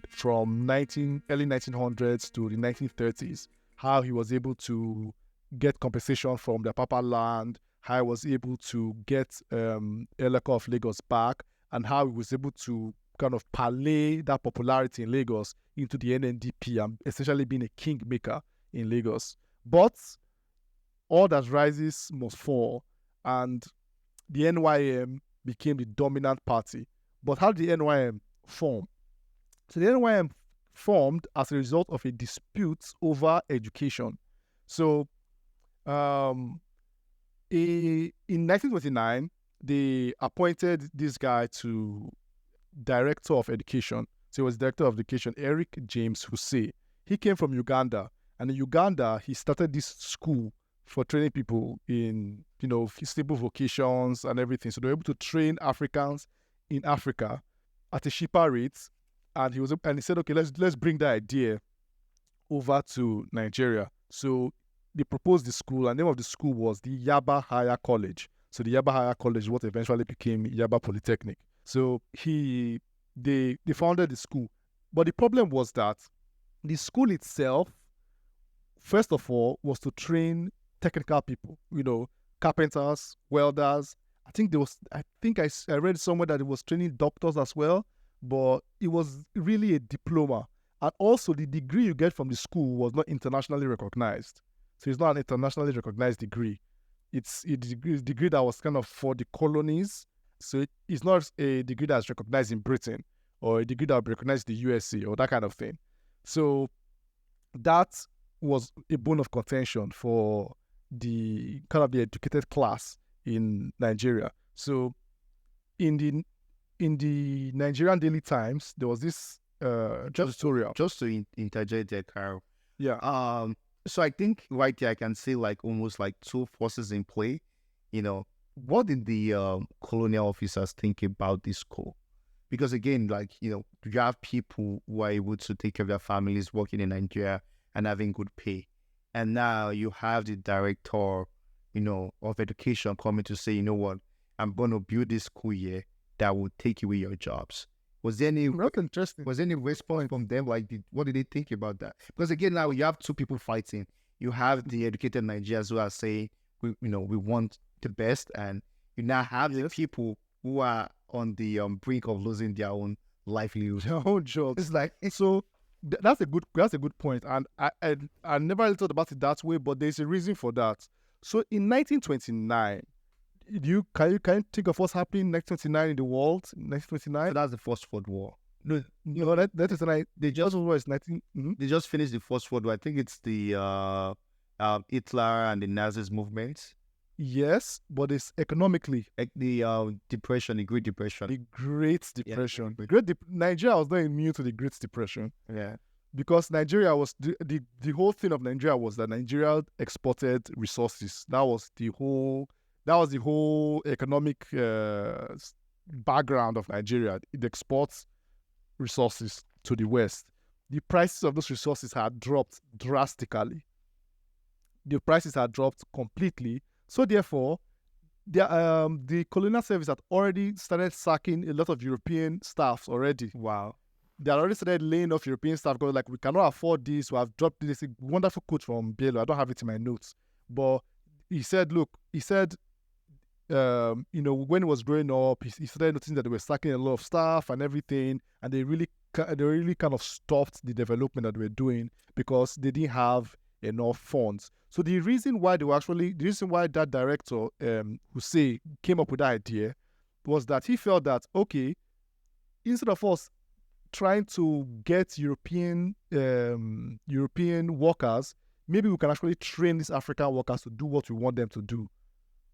Speaker 1: from early 1900s to the 1930s. How he was able to get compensation from the Papa land, how he was able to get Eleko of Lagos back, and how he was able to kind of parlay that popularity in Lagos into the NNDP and essentially being a kingmaker in Lagos. But all that rises must fall, and the NYM became the dominant party. But how did the NYM form? So the NYM formed as a result of a dispute over education. So in 1929, they appointed this guy to director of education So he was director of education, Eric James Hussey. He came from Uganda. And in Uganda, he started this school for training people in, stable vocations and everything. So they were able to train Africans in Africa at a cheaper rate. And he said, okay, let's bring that idea over to Nigeria. So they proposed the school, and the name of the school was the Yaba Higher College. So the Yaba Higher College is what eventually became Yaba Polytechnic. So they founded the school. But the problem was that the school itself, first of all, was to train technical people, carpenters, welders. I read somewhere that it was training doctors as well, but it was really a diploma. And also the degree you get from the school was not internationally recognized. So it's not an internationally recognized degree. It's a degree that was kind of for the colonies. So it's not a degree that's recognized in Britain or a degree that would be recognized in the USA or that kind of thing. So that was a bone of contention for the kind of the educated class in Nigeria. So in the Nigerian Daily Times, there was this tutorial.
Speaker 2: Just to interject there, Karo.
Speaker 1: Yeah.
Speaker 2: So I think right there I can see like almost like two forces in play. What did the colonial officers think about this school? Because again, like, you have people who are able to take care of their families working in Nigeria and having good pay. And now you have the director, of education coming to say, what, I'm going to build this school here that will take away your jobs. Was there any
Speaker 1: interesting?
Speaker 2: Was there any response from them? Like, what did they think about that? Because again, now you have two people fighting. You have the educated Nigerians who are saying, we want the best, and you now have the people who are on the brink of losing their own livelihood,
Speaker 1: their own jobs.
Speaker 2: It's like
Speaker 1: so. That's a good point, and I never really thought about it that way. But there's a reason for that. So in 1929. Can you think of what's happening in 1929 in the world? 1929.
Speaker 2: So that's the First World War.
Speaker 1: No, that is 19.
Speaker 2: They just
Speaker 1: World War is 19.
Speaker 2: They just finished the First World War. I think it's the Hitler and the Nazis movement.
Speaker 1: Yes, but it's economically
Speaker 2: the depression, the Great Depression.
Speaker 1: The Great Depression.
Speaker 2: Yeah,
Speaker 1: Nigeria was not immune to the Great Depression.
Speaker 2: Yeah.
Speaker 1: Because Nigeria was the whole thing of Nigeria was that Nigeria exported resources. That was the whole economic background of Nigeria. It exports resources to the West. The prices of those resources had dropped drastically. The prices had dropped completely. So therefore, the colonial service had already started sacking a lot of European staffs already.
Speaker 2: Wow.
Speaker 1: They had already started laying off European staff because, like, we cannot afford this. We have dropped this. A wonderful quote from Bielo. I don't have it in my notes. But he said, when he was growing up, he started noticing that they were sacking a lot of staff and everything, and they really kind of stopped the development that they were doing because they didn't have enough funds. So the reason why that director, Hussey, came up with that idea was that he felt that, okay, instead of us trying to get European workers, maybe we can actually train these African workers to do what we want them to do.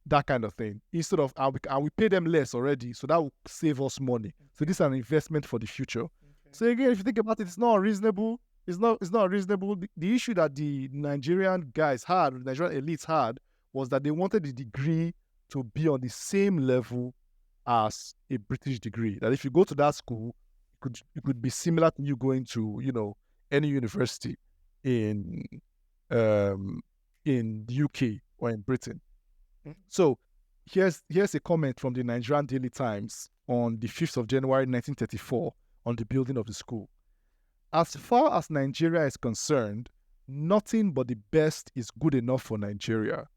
Speaker 1: That kind of thing. Instead of, and we pay them less already, so that will save us money. So this is an investment for the future. Okay. So again, if you think about it, it's not reasonable. It's not reasonable. The issue that the Nigerian guys had, the Nigerian elites had, was that they wanted the degree to be on the same level as a British degree. That if you go to that school, it could be similar to you going to, any university in the UK or in Britain. So here's a comment from the Nigerian Daily Times on the 5th of January 1934 on the building of the school. As far as Nigeria is concerned, nothing but the best is good enough for Nigeria.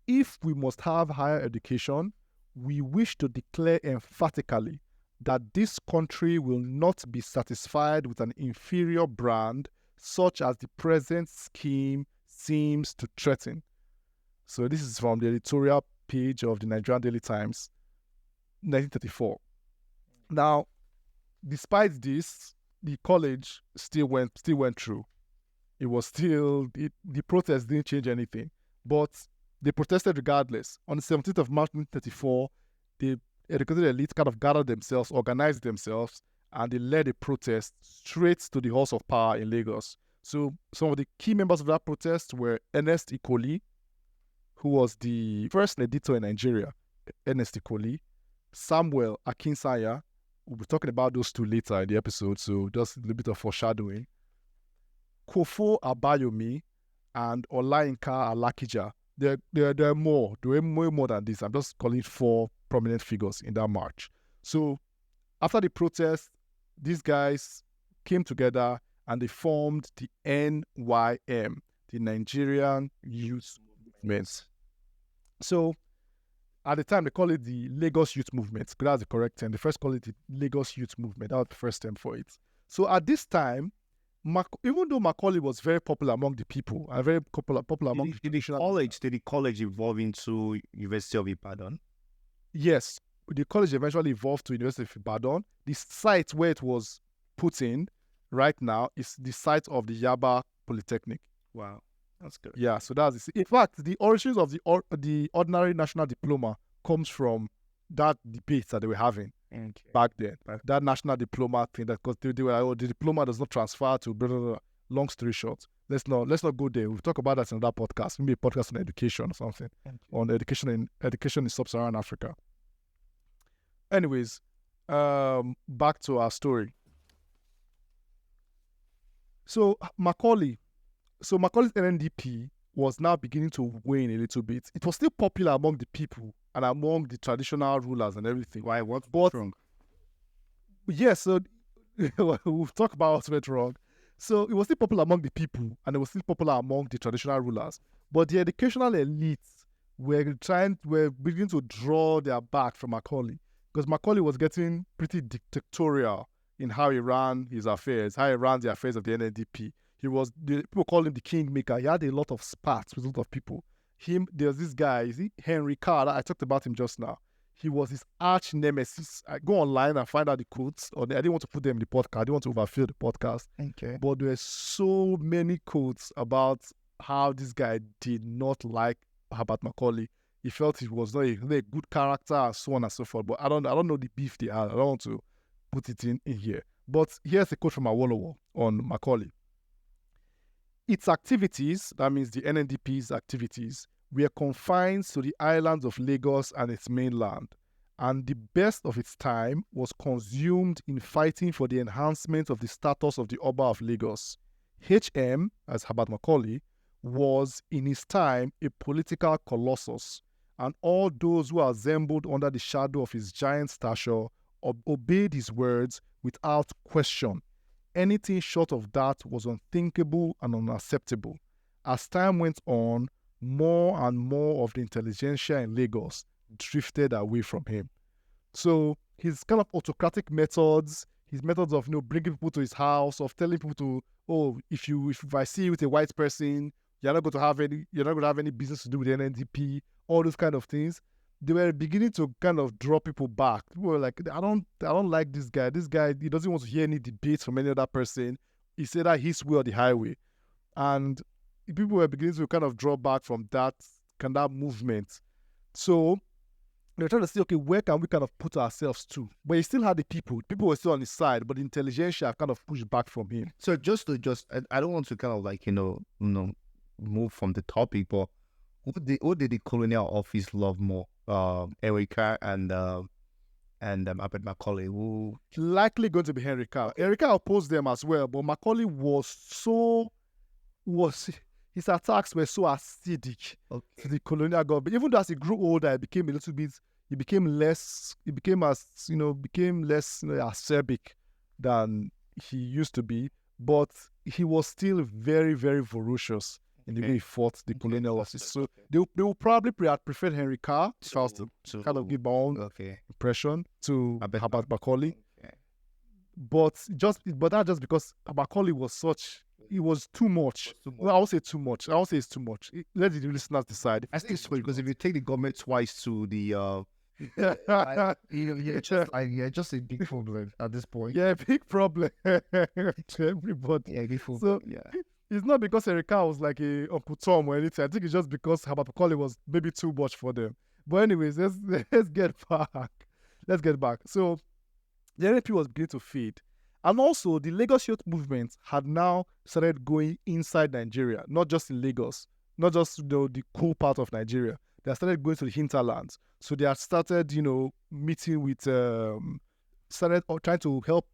Speaker 1: If we must have higher education, we wish to declare emphatically that this country will not be satisfied with an inferior brand such as the present scheme seems to threaten. So this is from the editorial page of the Nigerian Daily Times, 1934. Now, despite this, the college still went through. It was still, the protest didn't change anything, but they protested regardless. On the 17th of March 1934, the educated elite kind of gathered themselves, organized themselves, and they led a protest straight to the halls of power in Lagos. So some of the key members of that protest were Nnamdi Azikiwe, who was the first editor in Nigeria, Nnamdi Azikiwe, Samuel Akinsanya. We'll be talking about those two later in the episode, so just a little bit of foreshadowing. Kofo Abayomi and Olayinka Alakija. There are more. There were more than this. I'm just calling 4 prominent figures in that march. So after the protest, these guys came together and they formed the NYM, the Nigerian Youth Movement. So at the time, they call it the Lagos Youth Movement. That's the correct term. They first call it the Lagos Youth Movement. That was the first term for it. So at this time, even though Macaulay was very popular among the people and very popular among
Speaker 2: Did the college evolve into University of Ibadan?
Speaker 1: Yes, the college eventually evolved to University of Ibadan. The site where it was put in right now is the site of the Yaba Polytechnic.
Speaker 2: Wow, that's good.
Speaker 1: Yeah, so that's it. In fact, the origins of the ordinary national diploma comes from that debate that they were having back then. That national diploma thing, that because they were like, oh, the diploma does not transfer to blah, blah, blah. Long story short, let's not go there. We'll talk about that in another podcast, maybe a podcast on education or something, on education in sub-Saharan Africa. Anyways, back to our story. So Macaulay's NNDP was now beginning to wane a little bit. It was still popular among the people and among the traditional rulers and everything.
Speaker 2: Why? What's wrong?
Speaker 1: Yes, so we'll talk about what went wrong. So it was still popular among the people and it was still popular among the traditional rulers. But the educational elites were beginning to draw their back from Macaulay, because Macaulay was getting pretty dictatorial in how he ran his affairs, how he ran the affairs of the NNDP. People call him the kingmaker. He had a lot of spats with a lot of people. There's this guy, Henry Karo. I talked about him just now. He was his arch nemesis. I go online and find out the quotes. I didn't want to put them in the podcast. I didn't want to overfill the podcast.
Speaker 2: Okay.
Speaker 1: But there were so many quotes about how this guy did not like Herbert Macaulay. He felt he was not a good character and so on and so forth. But I don't know the beef they had. I don't want to put it in here. But here's a quote from Awolowo on Macaulay. Its activities, that means the NNDP's activities, were confined to the islands of Lagos and its mainland, and the best of its time was consumed in fighting for the enhancement of the status of the Oba of Lagos. HM, as Herbert Macaulay, was in his time a political colossus, and all those who assembled under the shadow of his giant stature obeyed his words without question. Anything short of that was unthinkable and unacceptable. As time went on, more and more of the intelligentsia in Lagos drifted away from him. So his kind of autocratic methods, his methods of bringing people to his house, of telling people to, oh, if I see you with a white person, you're not going to have any business to do with the NNDP, all those kind of things. They were beginning to kind of draw people back. People were like, I don't like this guy. This guy, he doesn't want to hear any debates from any other person. He said that his way or the highway. And people were beginning to kind of draw back from that movement. So they were trying to say, okay, where can we kind of put ourselves to? But he still had the people. People were still on his side, but the intelligentsia kind of pushed back from him.
Speaker 2: So I don't want to kind of like, move from the topic, but who did the Colonial office love more? Erica and Herbert Macaulay, who
Speaker 1: likely going to be Henry Karo. Erica opposed them as well, but Macaulay his attacks were so acidic to the colonial government. Even though as he grew older, he became less acerbic than he used to be, but he was still very, very ferocious in the way he fought the colonial office. So they will probably prefer Henry Karo to kind of give my own impression to Herbert Macaulay.
Speaker 2: Okay.
Speaker 1: But that's just because Macaulay was it was too much. Well, I won't say too much. I won't say it's too much. Let the listeners decide.
Speaker 2: I think it's funny because if you take the government twice to the you're just a big problem at this point.
Speaker 1: Yeah, big problem to everybody.
Speaker 2: Yeah, big problem.
Speaker 1: So, yeah. It's not because Erica was like a Uncle Tom or anything. I think it's just because Herbert Macaulay was maybe too much for them. But anyways, let's get back. So The NNDP was beginning to fade. And also, the Lagos youth movement had now started going inside Nigeria, not just in Lagos, not just the cool part of Nigeria. They started going to the hinterlands. So they had started, meeting with, started trying to help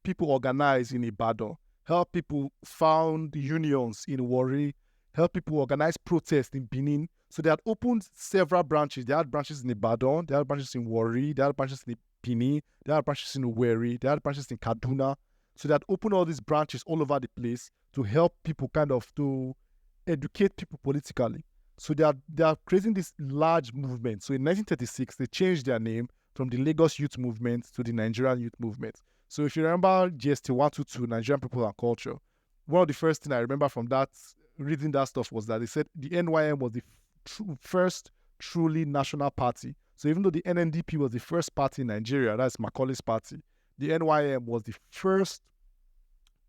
Speaker 1: people organize in Ibadan, help people found unions in Warri, help people organize protests in Benin. So they had opened several branches. They had branches in Ibadan, they had branches in Warri, they had branches in Benin, they had branches in Owerri, they had branches in Kaduna. So they had opened all these branches all over the place to help people kind of to educate people politically. So they are creating this large movement. So in 1936, they changed their name from the Lagos Youth Movement to the Nigerian Youth Movement. So if you remember GST 122, Nigerian People and Culture, one of the first things I remember from that, reading that stuff, was that they said the NYM was the first truly national party. So even though the NNDP was the first party in Nigeria, that's Macaulay's party, the NYM was the first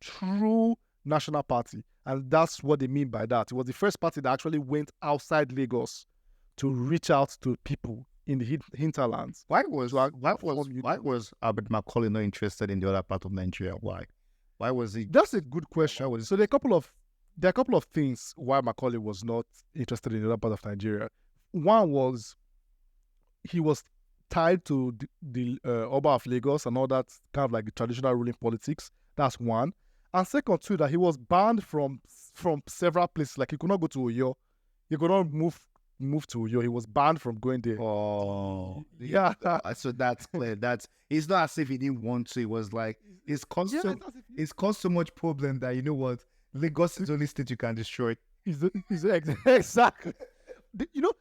Speaker 1: true national party. And that's what they mean by that. It was the first party that actually went outside Lagos to reach out to people in the hinterlands.
Speaker 2: Why was Herbert Macaulay not interested in the other part of Nigeria? Why was he?
Speaker 1: That's a good question. So there are a couple of things why Macaulay was not interested in the other part of Nigeria. One was he was tied to the Oba of Lagos and all that, kind of like the traditional ruling politics. That's one. And second, too, that he was banned from several places. Like he could not go to Oyo. He could not move to Oyo. He was banned from going there.
Speaker 2: Oh,
Speaker 1: yeah.
Speaker 2: So that's clear. It's not as if he didn't want to. It was like it's caused so much problem that, you know what, Lagos is the only state you can destroy.
Speaker 1: Exactly.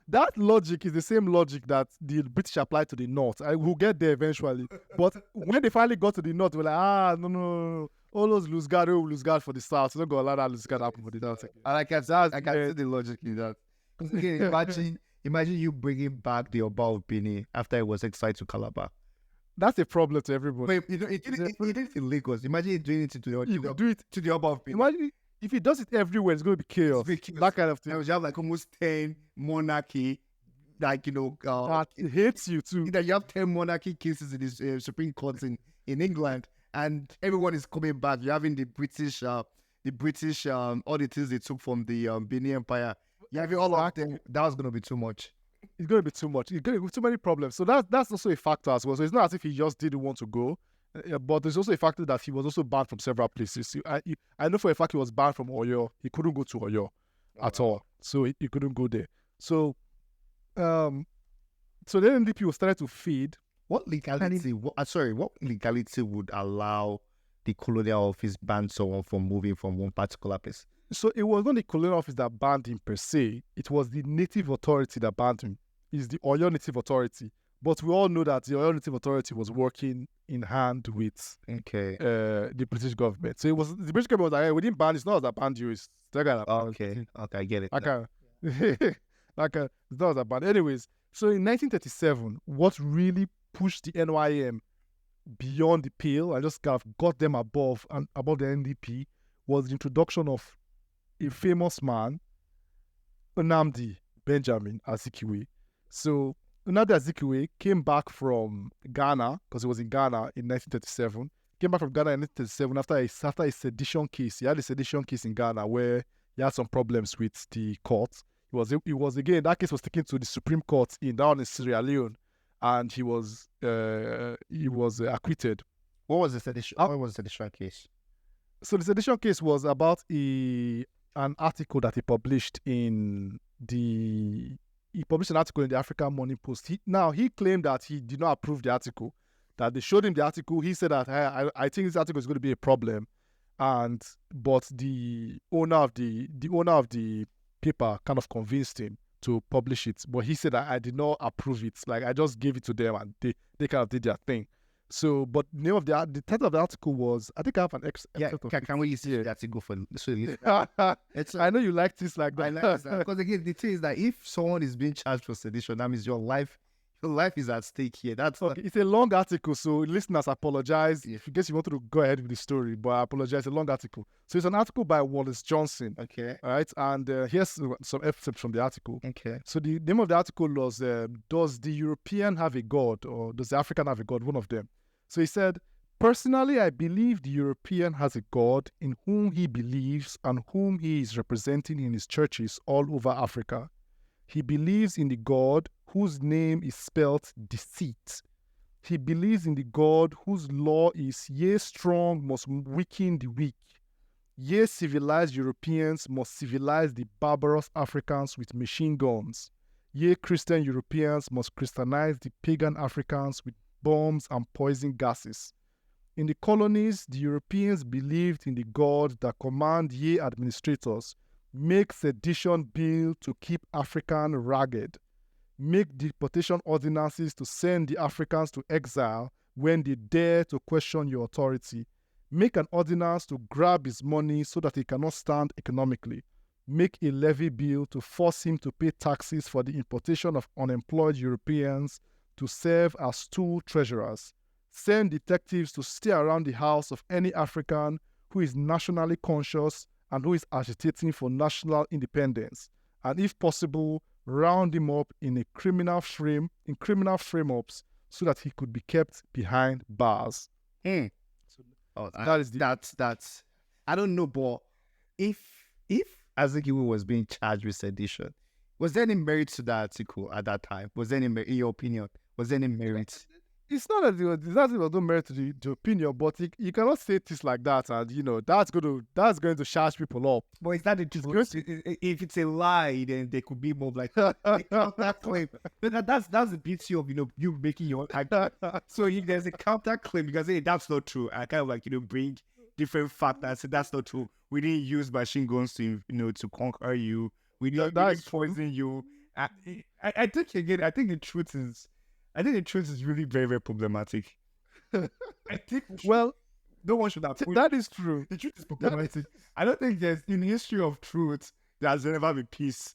Speaker 1: That logic is the same logic that the British applied to the North. I will get there eventually. But when they finally got to the North, they were like, no. All those lose guard for the South. So don't go allow that lose guard happen for the South.
Speaker 2: And I can see the logic in that. Because again, imagine you bringing back the Oba of Benin after it was exiled to Calabar.
Speaker 1: That's a problem to everybody.
Speaker 2: Wait, it did it in Lagos. Imagine doing it to the Oba of Benin.
Speaker 1: Imagine if he does it everywhere, it's going to be chaos. That kind of thing.
Speaker 2: You have like almost 10 monarchy, like,
Speaker 1: that hates you too.
Speaker 2: That you have 10 monarchy cases in the Supreme Court in England, and everyone is coming back. You're having the British auditors they took from the Benin Empire. You have all of them. That was going to be too much.
Speaker 1: It's going to be too much. It's going to be too many problems. So that's also a factor as well. So it's not as if he just didn't want to go, but there's also a factor that he was also banned from several places. I know for a fact he was banned from Oyo. He couldn't go to Oyo at all. So he couldn't go there. So the NNDP was started to feed.
Speaker 2: What legality would allow the colonial office ban someone from moving from one particular place?
Speaker 1: So it was not the colonial office that banned him per se. It was the native authority that banned him. It's the Oyo Native Authority. But we all know that the Oyo Native Authority was working in hand with the British government. So it was the British government was like, hey, we didn't ban. It's not us that banned you. It's that guy that banned.
Speaker 2: Okay, I get it.
Speaker 1: It's not us that banned. Anyways, so in 1937, what really pushed the NYM beyond the pale and just kind of got them above the NDP was the introduction of a famous man, Nnamdi Azikiwe. So Nnamdi Azikiwe came back from Ghana, because he was in Ghana in 1937. Came back from Ghana in 1937 after a sedition case. He had a sedition case in Ghana where he had some problems with the court. That case was taken to the Supreme Court down in Sierra Leone, and he was acquitted.
Speaker 2: What was the sedition case?
Speaker 1: So the sedition case was about an article that he published in the African Morning Post. He claimed that he did not approve the article, that they showed him the article. He said that, hey, I think this article is going to be a problem, but the owner of the paper kind of convinced him to publish it. But he said that I did not approve it. Like, I just gave it to them and they kind of did their thing. So, but the name of the title of the article was, I think I have an
Speaker 2: can we use the article for
Speaker 1: I know you like this like that.
Speaker 2: I like this, because again, the thing is that if someone is being charged for sedition, that means your life is at stake here. That's
Speaker 1: okay. It's a long article, so listeners, apologize if you guess you wanted to go ahead with the story, but I apologize. It's a long article. So it's an article by Wallace Johnson.
Speaker 2: Okay.
Speaker 1: All right, and here's some excerpts from the article.
Speaker 2: Okay.
Speaker 1: So the name of the article was, "Does the European have a god, or does the African have a god?" One of them. So he said, personally, I believe the European has a God in whom he believes and whom he is representing in his churches all over Africa. He believes in the God whose name is spelt deceit. He believes in the God whose law is, ye strong must weaken the weak. Ye civilized Europeans must civilize the barbarous Africans with machine guns. Ye Christian Europeans must Christianize the pagan Africans with bombs and poison gases. In the colonies, the Europeans believed in the God that command ye administrators, make sedition bill to keep African ragged, make deportation ordinances to send the Africans to exile when they dare to question your authority, make an ordinance to grab his money so that he cannot stand economically, make a levy bill to force him to pay taxes for the importation of unemployed Europeans to serve as stool treasurers, send detectives to stay around the house of any African who is nationally conscious and who is agitating for national independence, and if possible, round him up in criminal frame-ups so that he could be kept behind bars.
Speaker 2: Oh,
Speaker 1: That is
Speaker 2: that's. I don't know, but if Azikiwe was being charged with sedition, was there any merit to that article at that time? Was there any, in your opinion, was there any merit?
Speaker 1: It's not that there was no merit to the opinion, but you cannot say things like that, and that's going to charge people up.
Speaker 2: But is that the truth? If it's a lie, then there could be more like counterclaim. But that's the beauty of you making your own. So if there's a counterclaim, because hey, that's not true, I kind of like bring different factors. That's not true. We didn't use machine guns to to conquer you. We didn't poison you. I think again. I think the truth is really very, very problematic. I think no one should have.
Speaker 1: That is true.
Speaker 2: The truth is problematic. I don't think there's in the history of truth there has never been peace.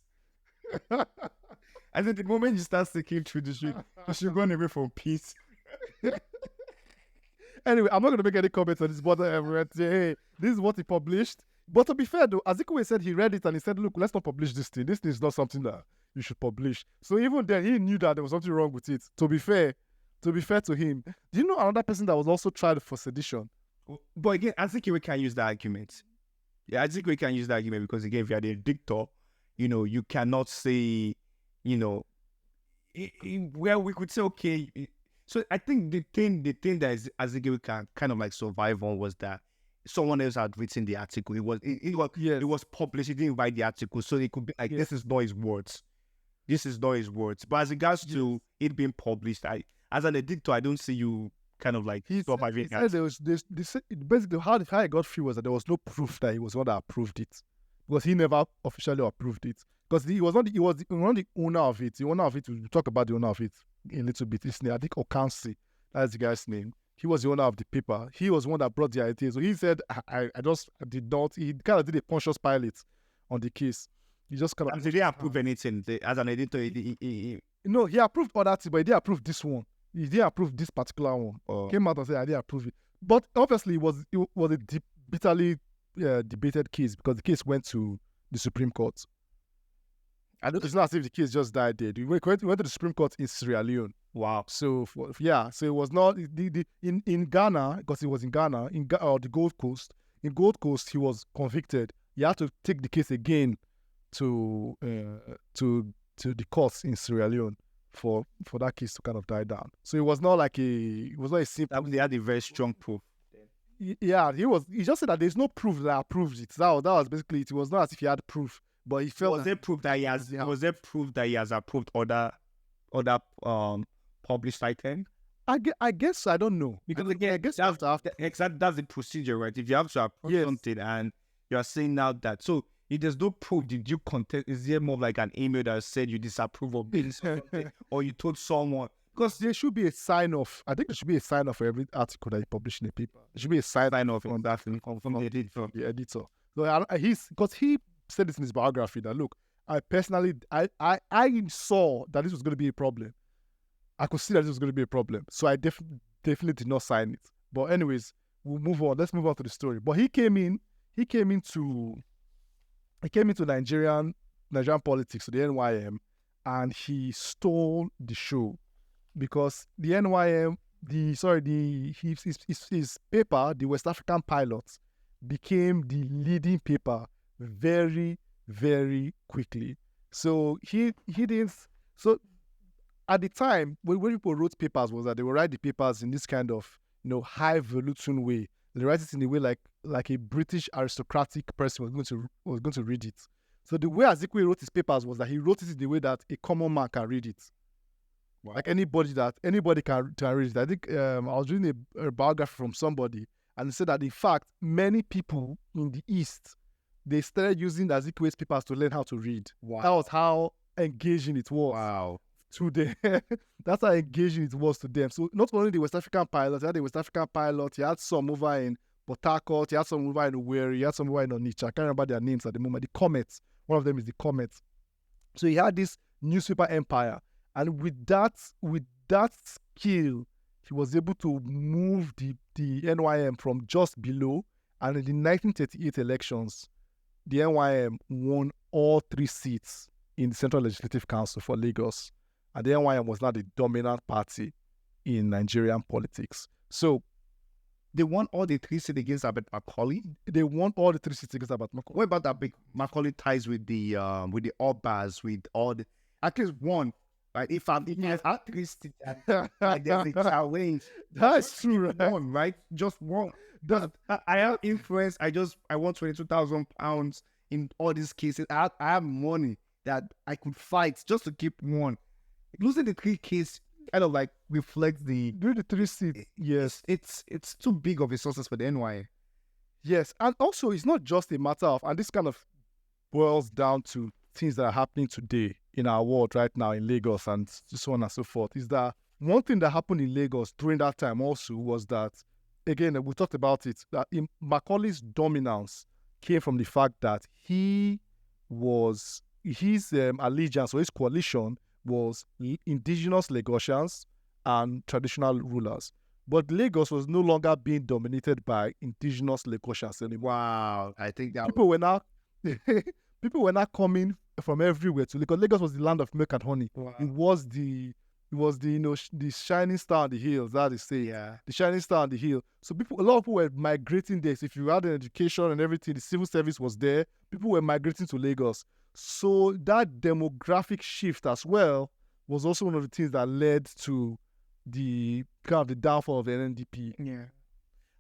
Speaker 2: I think the moment you start seeking truth, you should run away from peace.
Speaker 1: Anyway, I'm not going to make any comments on this, but hey, this is what he published. But to be fair, though, Azikiwe said he read it and he said, look, let's not publish this thing. This thing is not something that you should publish. So even then, he knew that there was something wrong with it. To be fair to him. Do you know another person that was also tried for sedition?
Speaker 2: But again, Azikiwe can use that argument. Yeah, Azikiwe can use that argument because, again, if you're the dictator, you cannot say, where we could say, okay. So I think the thing that Azikiwe can kind of like survive on was that someone else had written the article. It was published. He didn't write the article, so it could be like, this is not his words. This is not his words. But as regards to it being published, as an editor, I don't see you kind of like stop having it.
Speaker 1: Basically, how I got free was that there was no proof that he was the one that approved it, because he never officially approved it. Because he was not the owner of it. The owner of it, we'll talk about the owner of it in a little bit. His name, I think Okansi, that's the guy's name. He was the owner of the paper. He was the one that brought the idea. So he said, I did not. He kind of did a conscious pilot on the case. He just kind of.
Speaker 2: Did he approve anything as an editor?
Speaker 1: No, he approved other things, but he didn't approve this one. He didn't approve this particular one. Came out and said, I didn't approve it. But obviously, it was a bitterly debated case because the case went to the Supreme Court. It's not as if the case just died there. We went to the Supreme Court in Sierra Leone.
Speaker 2: Wow.
Speaker 1: So so it was not in Ghana, because it was in Ghana, or the Gold Coast. In Gold Coast, he was convicted. He had to take the case again to the courts in Sierra Leone for that case to kind of die down. So it was not a simple.
Speaker 2: They had a very strong proof.
Speaker 1: Yeah, he just said that there's no proof that I approved it. That was basically it. It was not as if he had proof, but he felt.
Speaker 2: Was there proof that he has? Yeah. Was there proof that he has approved other published items?
Speaker 1: I guess I don't know, because again, I guess
Speaker 2: that's the procedure, right? If you have to approve something and you are saying now that, so if there's no proof, did you contest? Is there more like an email that said you disapprove of this, or you told someone?
Speaker 1: Because there should be a sign off. I think there should be a sign off for every article that you publish in a paper. There should be a sign off on that thing from the editor. So because he said this in his biography that, look, I personally I saw that this was going to be a problem. I could see that this was going to be a problem, so I definitely did not sign it. But anyways, we'll move on. Let's move on to the story. But he came into Nigerian politics, to the NYM, and he stole the show, because the NYM his paper, the West African Pilots, became the leading paper very, very quickly. So he didn't. So at the time, when people wrote papers, was that they would write the papers in this kind of highfalutin way. They write it in a way like a British aristocratic person was going to read it. So the way Azikiwe wrote his papers was that he wrote it in the way that a common man can read it. Wow. Like anybody can read it. I think I was reading a biography from somebody, and it said that in fact many people in the East, they started using Azikiwe's papers to learn how to read. Wow. That was how engaging it was.
Speaker 2: Wow.
Speaker 1: To them. That's how engaging it was to them. So not only the West African pilots, he had the West African pilot, he had some over in Port Harcourt, he had some over in Owerri, he had some over in Onitsha. I can't remember their names at the moment. The Comets. One of them is the Comets. So he had this newspaper empire. And with that skill, he was able to move the NYM from just below. And in the 1938 elections, the NYM won all 3 seats in the Central Legislative Council for Lagos. And the NYM was now the dominant party in Nigerian politics. So
Speaker 2: they won all the 3 seats against Herbert Macaulay.
Speaker 1: They won all the 3 seats against Herbert Macaulay.
Speaker 2: What about that big Macaulay ties with the Obas, with all the at least one? Right? If I had 3 seats, there's a challenge.
Speaker 1: That's true, right?
Speaker 2: One, right? Just one. I have influence. I won £22,000 in all these cases. I have money that I could fight just to keep one. Losing the 3 cases kind of like reflects the
Speaker 1: doing the 3 seats. Yes,
Speaker 2: it's too big of a sources for the NY.
Speaker 1: Yes, and also it's not just a matter of, and this kind of boils down to things that are happening today in our world right now in Lagos and so on and so forth. Is that one thing that happened in Lagos during that time also was that, again, we talked about it, that in Macaulay's dominance came from the fact that his allegiance or his coalition was indigenous Lagosians and traditional rulers. But Lagos was no longer being dominated by indigenous Lagosians anymore.
Speaker 2: Wow. I think that
Speaker 1: people were now coming from everywhere to Lagos. Lagos was the land of milk and honey.
Speaker 2: Wow.
Speaker 1: It was the the shining star on the hill, that is say.
Speaker 2: Yeah.
Speaker 1: The shining star on the hill. So a lot of people were migrating there. So if you had an education and everything, the civil service was there, people were migrating to Lagos. So that demographic shift as well was also one of the things that led to the kind of the downfall of the NNDP.
Speaker 2: Yeah.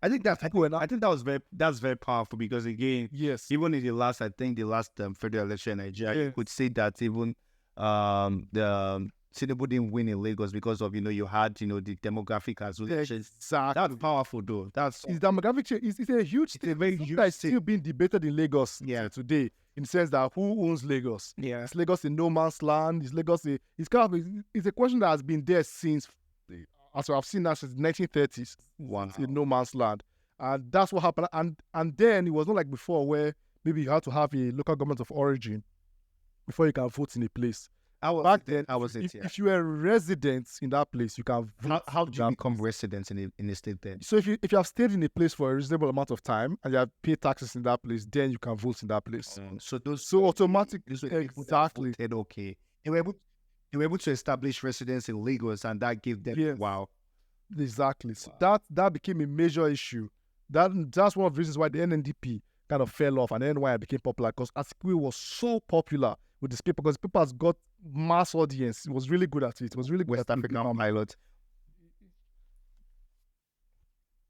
Speaker 2: I think that's very powerful because again,
Speaker 1: yes,
Speaker 2: even in the last federal election in Nigeria, you could say that even the Tinubu didn't win in Lagos because of you had the demographic as well.
Speaker 1: Exactly.
Speaker 2: That's powerful though. It's
Speaker 1: demographic change. It's a huge. It's a very huge. That's still being debated in Lagos. Today, in the sense that who owns Lagos?
Speaker 2: Yeah.
Speaker 1: Is Lagos a no man's land? Is Lagos it's a question that has been there since, as I've seen that since the 1930s.
Speaker 2: Wow.
Speaker 1: It's a no man's land, and that's what happened. And then it was not like before where maybe you had to have a local government of origin before you can vote in a place. If you were a resident in that place, you can vote.
Speaker 2: How do you become resident in a state then?
Speaker 1: So if you have stayed in a place for a reasonable amount of time and you have paid taxes in that place, then you can vote in that place. So automatically, exactly.
Speaker 2: Okay. They were able to establish residence in Lagos, and that gave them wow.
Speaker 1: Exactly. So that became a major issue. That's one of the reasons why the NNDP kind of fell off and the NY became popular, because Azikiwe was so popular with this paper, because papers got mass audience. It was really good at it. It was really good
Speaker 2: West
Speaker 1: at
Speaker 2: African pilot.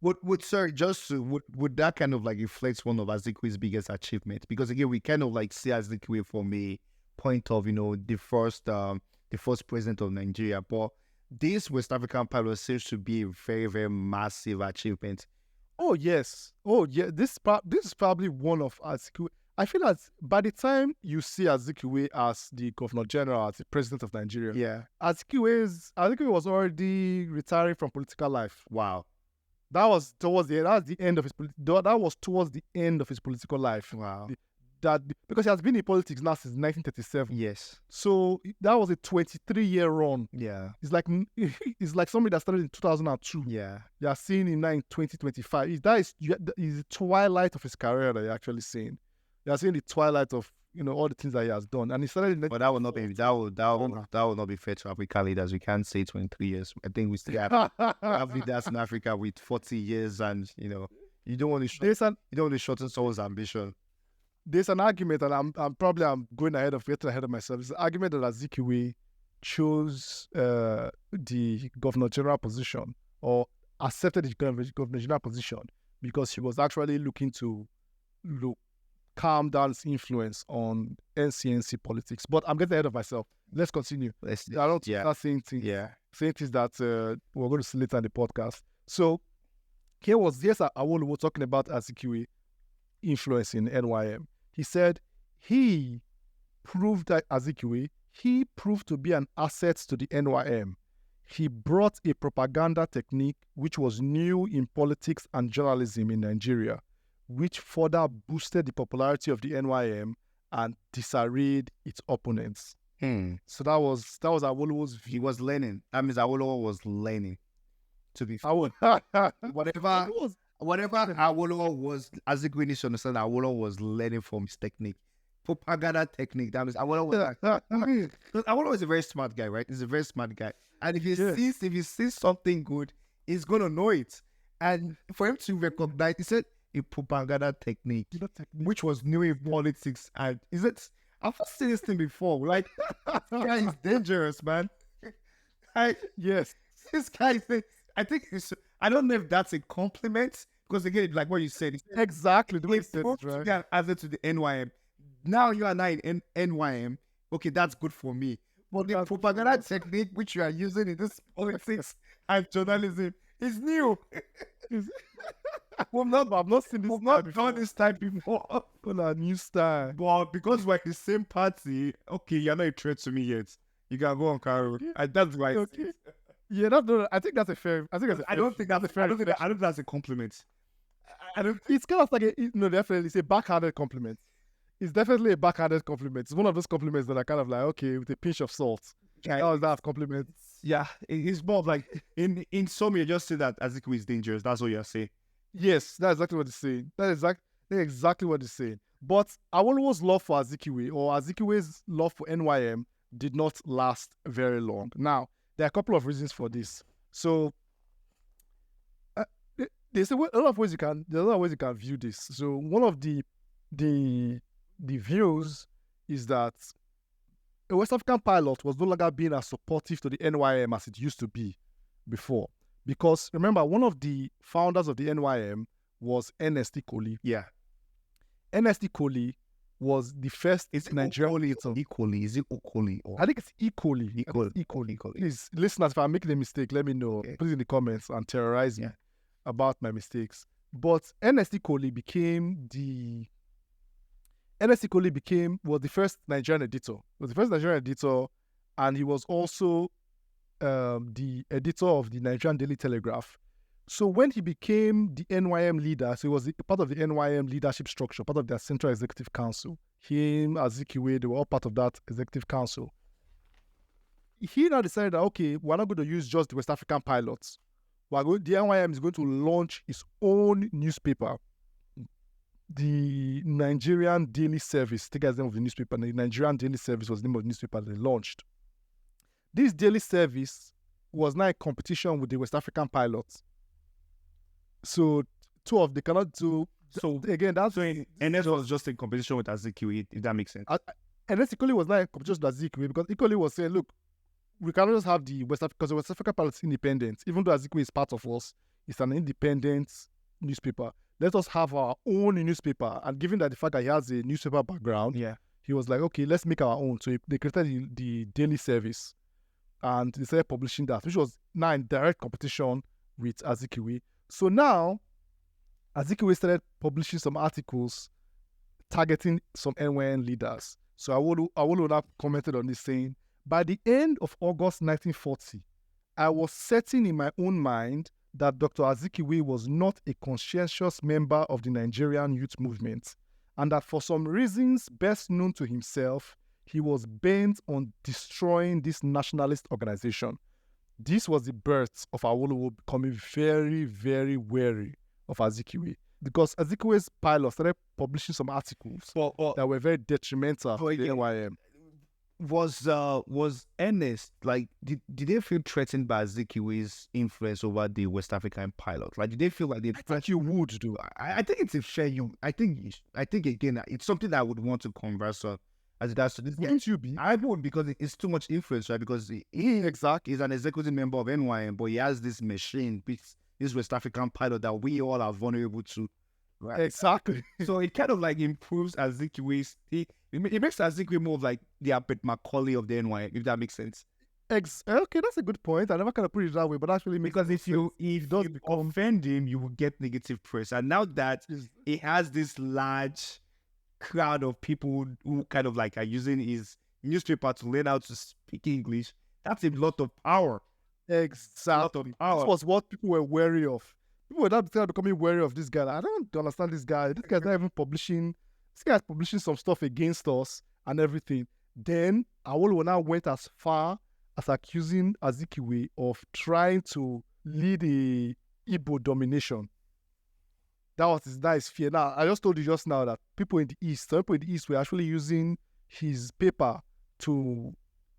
Speaker 2: Would that kind of like reflect one of Azikiwe's biggest achievements? Because again, we kind of like see Azikiwe from a point of the first president of Nigeria, but this West African pilot seems to be a very, very massive achievement.
Speaker 1: Oh yes. Oh yeah. This is probably one of Azikiwe. I feel that by the time you see Azikiwe as the Governor General, as the President of Nigeria, Azikiwe was already retiring from political life.
Speaker 2: Wow.
Speaker 1: That was towards the end of his political life.
Speaker 2: Wow.
Speaker 1: Because he has been in politics now since 1937.
Speaker 2: Yes.
Speaker 1: So that was a 23-year run.
Speaker 2: Yeah.
Speaker 1: It's like somebody that started in 2002.
Speaker 2: Yeah.
Speaker 1: You are seeing him now in 2025. That is the twilight of his career that you're actually seeing. You are seeing the twilight of, all the things that he has done. And he started in
Speaker 2: But that will not be fair to African leaders. We can't say 23 years. I think we still have leaders in Africa with 40 years, and you don't want to shorten someone's ambition.
Speaker 1: There's an argument, and I'm going getting ahead of myself. There's an argument that Azikiwe chose the governor general position, or accepted the governor general position, because he was actually looking to calm down his influence on NCNC politics. But I'm getting ahead of myself. Let's continue. I don't start saying things.
Speaker 2: Yeah.
Speaker 1: Saying things that we're going to see later in the podcast. So here's Awolowo talking about Azikiwe influence in NYM. He said he proved to be an asset to the NYM. He brought a propaganda technique which was new in politics and journalism in Nigeria, which further boosted the popularity of the NYM and disarrayed its opponents. So that was Awolowo's view.
Speaker 2: He was learning. That means Awolowo was learning. To be whatever Awolowo was, Azikiwe needs to understand that Awolowo was learning from his technique. Propaganda technique. That means Awolowo is a very smart guy, right? He's a very smart guy. And if he sees something good, he's gonna know it. And for him to recognize, he said a propaganda technique, which was new in politics. And I've seen this thing before. Like, this guy is dangerous, man.
Speaker 1: Yes.
Speaker 2: This guy is, I don't know if that's a compliment, because again, like what you said,
Speaker 1: exactly the way you said it, right?
Speaker 2: Yeah, added to the NYM. Now you and I in NYM. Okay, that's good for me. But the propaganda technique which you are using in this politics and journalism is new.
Speaker 1: I've not seen this.
Speaker 2: We've not done this type before.
Speaker 1: A new style.
Speaker 2: But because we're the same party, okay, you're not a threat to me yet. You can go on, Karo. That's right.
Speaker 1: Okay. Yeah, I think that's a fair. I don't think
Speaker 2: that's a compliment.
Speaker 1: It's kind of like definitely it's a backhanded compliment. It's definitely a backhanded compliment. It's one of those compliments that are kind of like, okay, with a pinch of salt. How is that compliment?
Speaker 2: Yeah, it's more of like in sum, you just say that Azikiwe is dangerous. That's what you're saying.
Speaker 1: Yes, that's exactly what he's saying. That's exactly what he's saying. But Awolowo's love for Azikiwe, or Azikiwe's love for NYM, did not last very long. Now, there are a couple of reasons for this. So, there's a lot of ways you can view this. So, one of the views is that a West African pilot was no longer being as supportive to the NYM as it used to be before. Because remember, one of the founders of the NYM was Nnamdi Azikiwe.
Speaker 2: Yeah.
Speaker 1: Nnamdi Azikiwe was the first Nigerian.
Speaker 2: Is it Macaulay?
Speaker 1: I think it's equally. Please, listeners, if I'm making a mistake, let me know. Okay. Put it in the comments and terrorize me about my mistakes. But Nnamdi Azikiwe was the first Nigerian editor. And he was also the editor of the Nigerian Daily Telegraph. So when he became the NYM leader, so he was part of the NYM leadership structure, part of their Central Executive Council. Him, Azikiwe, they were all part of that Executive Council. He now decided that, okay, we're not going to use just the West African pilots. The NYM is going to launch its own newspaper, the Nigerian Daily Service. Take as the name of the newspaper. The Nigerian Daily Service was the name of the newspaper they launched. This daily service was now a competition with the West African pilots. So two of they cannot do. So again, that's
Speaker 2: and that was just a competition with Azikiwe, if that makes sense.
Speaker 1: And Azikiwe was not a competition with Azikiwe, because Azikiwe was saying, look, we cannot just have the West Africa, because the West African pilots independent. Even though Azikiwe is part of us, it's an independent newspaper. Let us have our own newspaper. And given that the fact that he has a newspaper background, he was like, okay, let's make our own. So they created the daily service. And they started publishing that, which was now in direct competition with Azikiwe. So now, Azikiwe started publishing some articles targeting some NYM leaders. So Awolowo now commented on this, saying, by the end of August 1940, I was certain in my own mind that Dr. Azikiwe was not a conscientious member of the Nigerian youth movement, and that for some reasons best known to himself, he was bent on destroying this nationalist organization. This was the birth of Awolowo becoming very, very wary of Azikiwe. because Azikiwe's pilot started publishing some articles
Speaker 2: But
Speaker 1: that were very detrimental to the NYM.
Speaker 2: was Ernest, like, did they feel threatened by Azikiwe's influence over the West African pilot? Like, did they feel like they?
Speaker 1: I think you would do.
Speaker 2: I think it's a fair. I think again, it's something that I would want to converse on as it does to this.
Speaker 1: Wouldn't you be?
Speaker 2: I would, because it's too much influence, right? Because he
Speaker 1: Exactly.
Speaker 2: is an executive member of NYM, but he has this machine, this West African pilot that we all are vulnerable to. Right.
Speaker 1: Exactly.
Speaker 2: So it kind of like improves Azikiwe's. It makes Azikiwe more of like the Herbert Macaulay of the NYM, if that makes sense.
Speaker 1: Okay, that's a good point. I never kind of put it that way, but actually,
Speaker 2: Because if you offend him, you will get negative press. And now that he has this large crowd of people who kind of like are using his newspaper to learn how to speak English, that's a lot of power.
Speaker 1: Exactly. This was what people were wary of. People were not becoming wary of this guy. I don't understand this guy. This guy's not even publishing. This guy's publishing some stuff against us and everything. Then Awolowo now went as far as accusing Azikiwe of trying to lead a Igbo domination. That was his fear. Now, I just told you just now that people in the East were actually using his paper to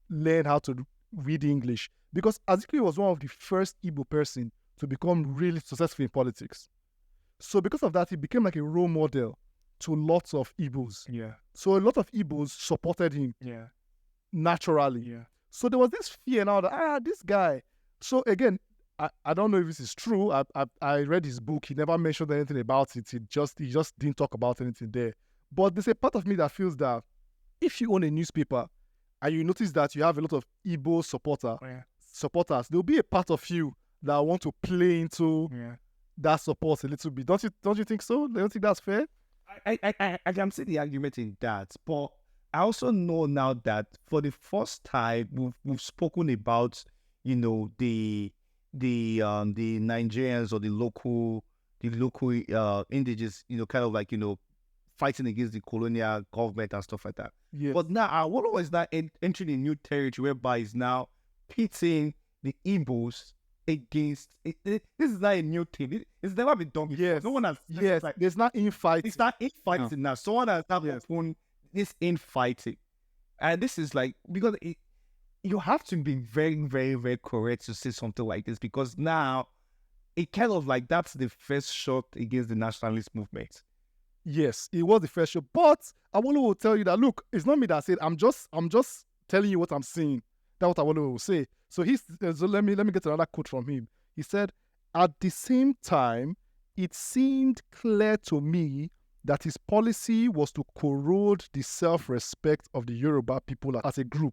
Speaker 1: learn how to read English. Because Azikiwe was one of the first Igbo person to become really successful in politics. So because of that, he became like a role model to lots of Igbos.
Speaker 2: Yeah.
Speaker 1: So a lot of Igbos supported him.
Speaker 2: Yeah.
Speaker 1: Naturally.
Speaker 2: Yeah.
Speaker 1: So there was this fear now that, this guy. So again, I don't know if this is true. I read his book. He never mentioned anything about it. He just didn't talk about anything there. But there's a part of me that feels that if you own a newspaper and you notice that you have a lot of Igbo supporters, there'll be a part of you that want to play into that support a little bit. Don't you think so? Don't you think that's fair?
Speaker 2: I can see the argument in that, but I also know now that for the first time we've spoken about, you know, the Nigerians or the local indigenous, you know, kind of like, you know, fighting against the colonial government and stuff like that.
Speaker 1: Yes.
Speaker 2: But now Awolowo is now entering a new territory whereby he's now pitting the Igbos against this is not a new thing. It's never been done before.
Speaker 1: Yes.
Speaker 2: No one has.
Speaker 1: Yes. Like, there's not infighting.
Speaker 2: It's not infighting now. Someone has opened this infighting, and this is like, because you have to be very, very, very correct to say something like this, because now it kind of like that's the first shot against the nationalist movement.
Speaker 1: Yes, it was the first shot, but Awolowo will tell you that, look, it's not me that said. I'm just telling you what I'm seeing. That's what Awolowo will say. So so let me get another quote from him. He said, "At the same time, it seemed clear to me that his policy was to corrode the self-respect of the Yoruba people as a group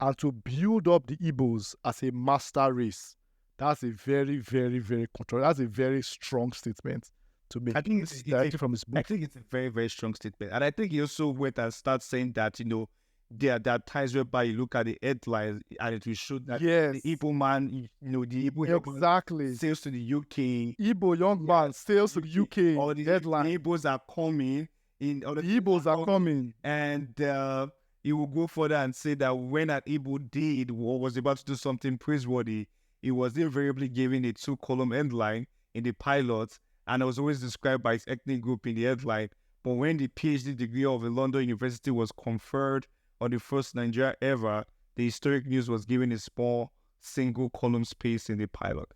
Speaker 1: and to build up the Igbos as a master race." That's a very, very, very controversial. That's a very strong statement to make.
Speaker 2: I think it's
Speaker 1: directly from his book.
Speaker 2: I think it's a very, very strong statement, and I think he also went and started saying that, you know, there are times whereby you look at the headlines and it will show that the Igbo man, you know, the Igbo sails to the UK.
Speaker 1: Igbo young man sails to the UK.
Speaker 2: Or the Igbos are coming. The
Speaker 1: Igbos are coming.
Speaker 2: And he will go further and say that when an Igbo did or was about to do something praiseworthy, he was invariably given a 2-column headline in the pilot, and it was always described by his ethnic group in the headline. But when the PhD degree of the London University was conferred on the first Nigeria ever, the historic news was given a small single-column space in the pilot.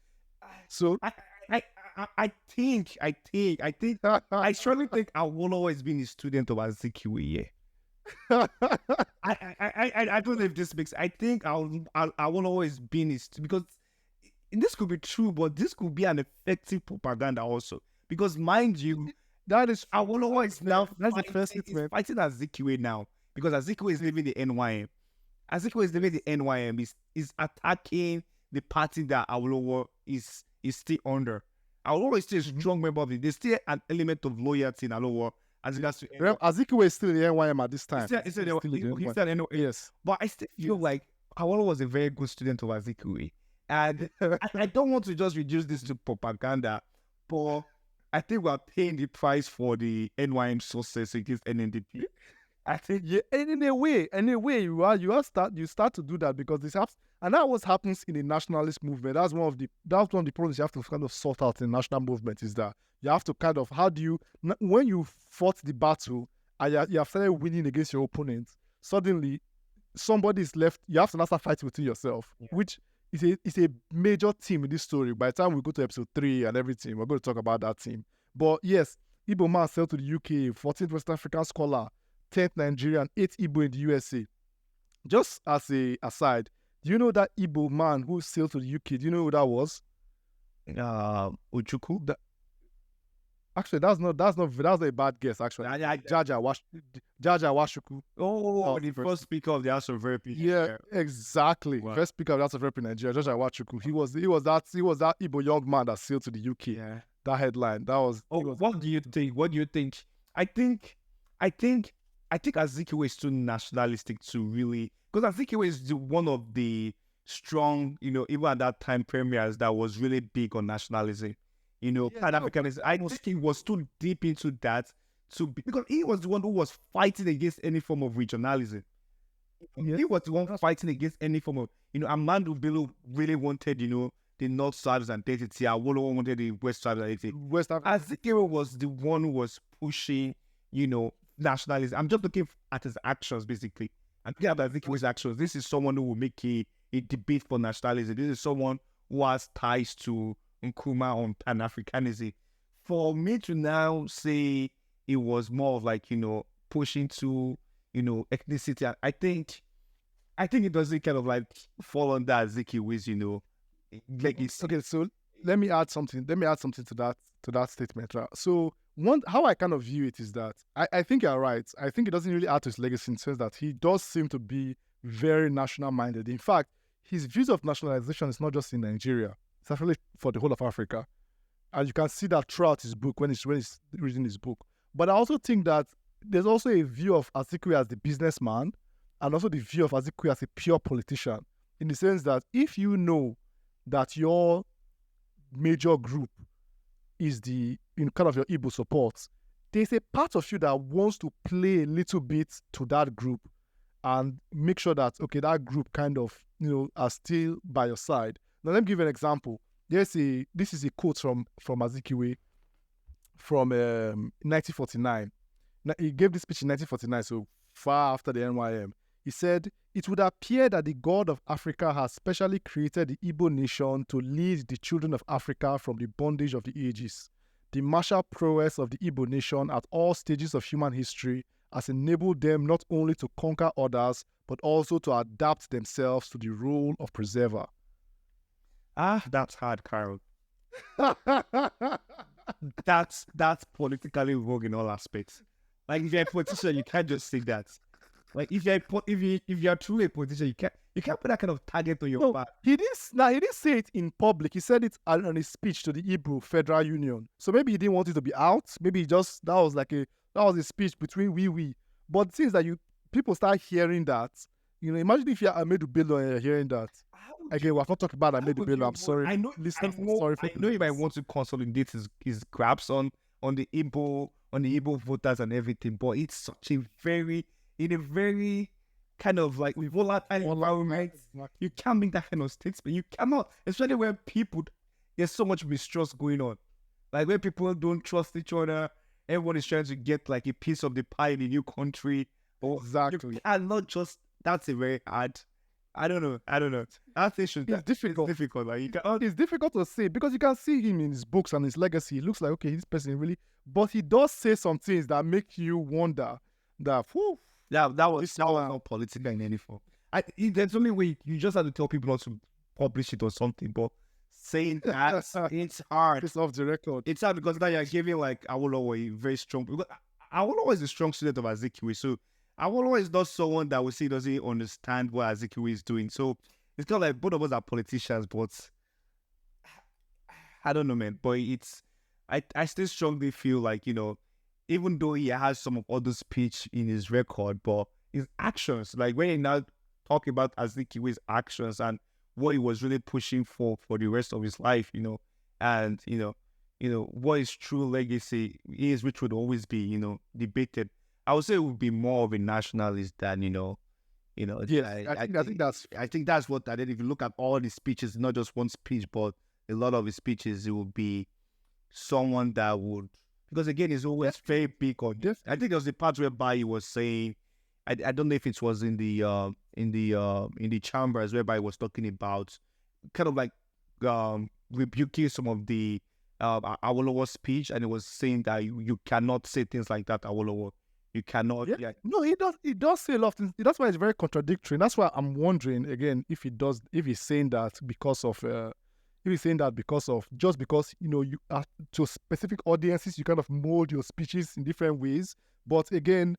Speaker 2: So I strongly think Awolowo has been a student of Azikiwe. I don't know if this makes. I think Awolowo has been his, because this could be true, but this could be an effective propaganda also. Because mind you, that is Awolowo is now fighting Azikiwe now. Because Azikiwe is leaving the NYM. Azikiwe is leaving the NYM. Is attacking the party that Awolowo is still under. Awolowo is still a strong member of it. There's still an element of loyalty in Awolowo.
Speaker 1: Azikiwe is still in the NYM at this time.
Speaker 2: He's still in NYM.
Speaker 1: Yes.
Speaker 2: But I still feel like Awolowo was a very good student of Azikiwe. And I don't want to just reduce this to propaganda, but I think we're paying the price for the NYM success against NNDP.
Speaker 3: I think
Speaker 1: Yeah, and in a way, you start to do that because this happens, and that what happens in the nationalist movement. That's one of the problems you have to kind of sort out in the national movement is that you have to kind of when you fought the battle and you have started winning against your opponent, suddenly somebody is left. You have to now start fighting within yourself, which is a major theme in this story. By the time we go to episode 3 and everything, we're going to talk about that theme. But yes, Igbo man sailed to the UK, 14th West African scholar, 10th Nigerian, 8th Igbo in the USA. Just as a aside, do you know that Igbo man who sailed to the UK? Do you know who that was?
Speaker 3: Ojukwu.
Speaker 1: Actually, that's not a bad guess. Actually, Jaja Washuku.
Speaker 3: Oh, the first speaker of the House of Rep.
Speaker 1: Yeah, exactly.
Speaker 3: Wow.
Speaker 1: First speaker of the House of Rep in Nigeria, Jaja Washuku. He was that Igbo young man that sailed to the UK.
Speaker 3: Yeah.
Speaker 1: That headline. That was.
Speaker 3: What do you think? What do you think? I think Azikiwe is too nationalistic to really, because Azikiwe is one of the strong, even at that time, premiers that was really big on nationalism. Pan-Africanism. I think he was too deep into that because he was the one who was fighting against any form of regionalism.
Speaker 1: Yeah.
Speaker 3: He was the one fighting against any form of, Ahmadu Bello really wanted, the North South's identity. Awolowo wanted the West South's identity. Azikiwe was the one who was pushing, nationalism. I'm just looking at his actions, basically. And looking at Azikiwe's actions, this is someone who will make a debate for nationalism. This is someone who has ties to Nkrumah on Pan-Africanism. For me to now say it was more of like, pushing to, ethnicity, I think it doesn't kind of like fall under Azikiwe's, legacy.
Speaker 1: Okay, so let me add something to that statement. Right? So how I kind of view it is that I think you're right. I think it doesn't really add to his legacy in the sense that he does seem to be very national minded. In fact, his views of nationalization is not just in Nigeria. It's actually for the whole of Africa. And you can see that throughout his book when he's reading his book. But I also think that there's also a view of Azikiwe as the businessman and also the view of Azikiwe as a pure politician, in the sense that if you know that your major group is kind of your Igbo support, there's a part of you that wants to play a little bit to that group and make sure that, okay, that group kind of, are still by your side. Now, let me give you an example. This is a quote from Azikiwe from 1949. Now, he gave this speech in 1949, so far after the NYM. He said, "It would appear that the God of Africa has specially created the Igbo nation to lead the children of Africa from the bondage of the ages. The martial prowess of the Igbo nation at all stages of human history has enabled them not only to conquer others, but also to adapt themselves to the role of preserver."
Speaker 3: That's hard, Karo. That's politically wrong in all aspects. Like, if you're a politician, you can't just say that. Like, if you're truly a politician, you can't put that kind of target on your back.
Speaker 1: He didn't say it in public. He said it on his speech to the Igbo Federal Union. So maybe he didn't want it to be out. Maybe that was a speech between we. But the thing is that people start hearing that. Imagine if you're Ahmadu Bello and you're hearing that. Again, we're not talking about Ahmadu Bello. I'm sorry.
Speaker 3: I know you might want to consolidate his grabs on the Igbo voters and everything, but it's such a very kind of like volatile environment. You can't make that kind of statement. You cannot, especially where there's so much mistrust going on. Like, where people don't trust each other, everyone is trying to get like a piece of the pie in a new country.
Speaker 1: Exactly.
Speaker 3: You cannot just. That's a very hard. I don't know. That issue.
Speaker 1: It's difficult.
Speaker 3: It's difficult. Like,
Speaker 1: it's difficult to say because you can see him in his books and his legacy. It looks like, okay, this person really, but he does say some things that make you wonder that, whew,
Speaker 3: that was not political in any form. There's only way you just have to tell people not to publish it or something, but saying that it's hard.
Speaker 1: It's off the record.
Speaker 3: It's hard because now you're giving like Awolowo a very strong. Because Awolowo is a strong student of Azikiwe, so Awolowo is not someone that we see doesn't understand what Azikiwe is doing. So it's kind of like both of us are politicians, but I don't know, man. But I still strongly feel like, even though he has some of other speech in his record, but his actions, like when he now talk about Azikiwe's actions and what he was really pushing for the rest of his life, and what his true legacy is, which would always be, debated. I would say it would be more of a nationalist than
Speaker 1: Yes,
Speaker 3: I think that's what I did. If you look at all the speeches, not just one speech, but a lot of his speeches, it would be someone that would, because again, he's always very big on this. I think there was the part whereby he was saying, I don't know if it was in the chambers, whereby he was talking about kind of like rebuking some of the Awolowo speech, and it was saying that you cannot say things like that, Awolowo. You cannot.
Speaker 1: Yeah. No, he does. He does say a lot of things. That's why it's very contradictory. And that's why I'm wondering again if he's saying that because of, just because you are to specific audiences, you kind of mold your speeches in different ways. But again,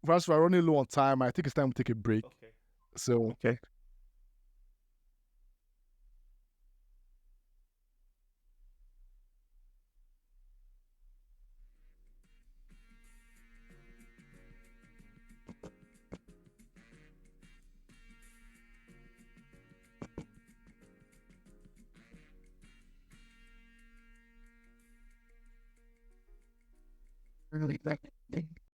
Speaker 1: once we're running low on time, I think it's time to take a break.
Speaker 3: Okay.
Speaker 1: So
Speaker 3: okay.
Speaker 1: really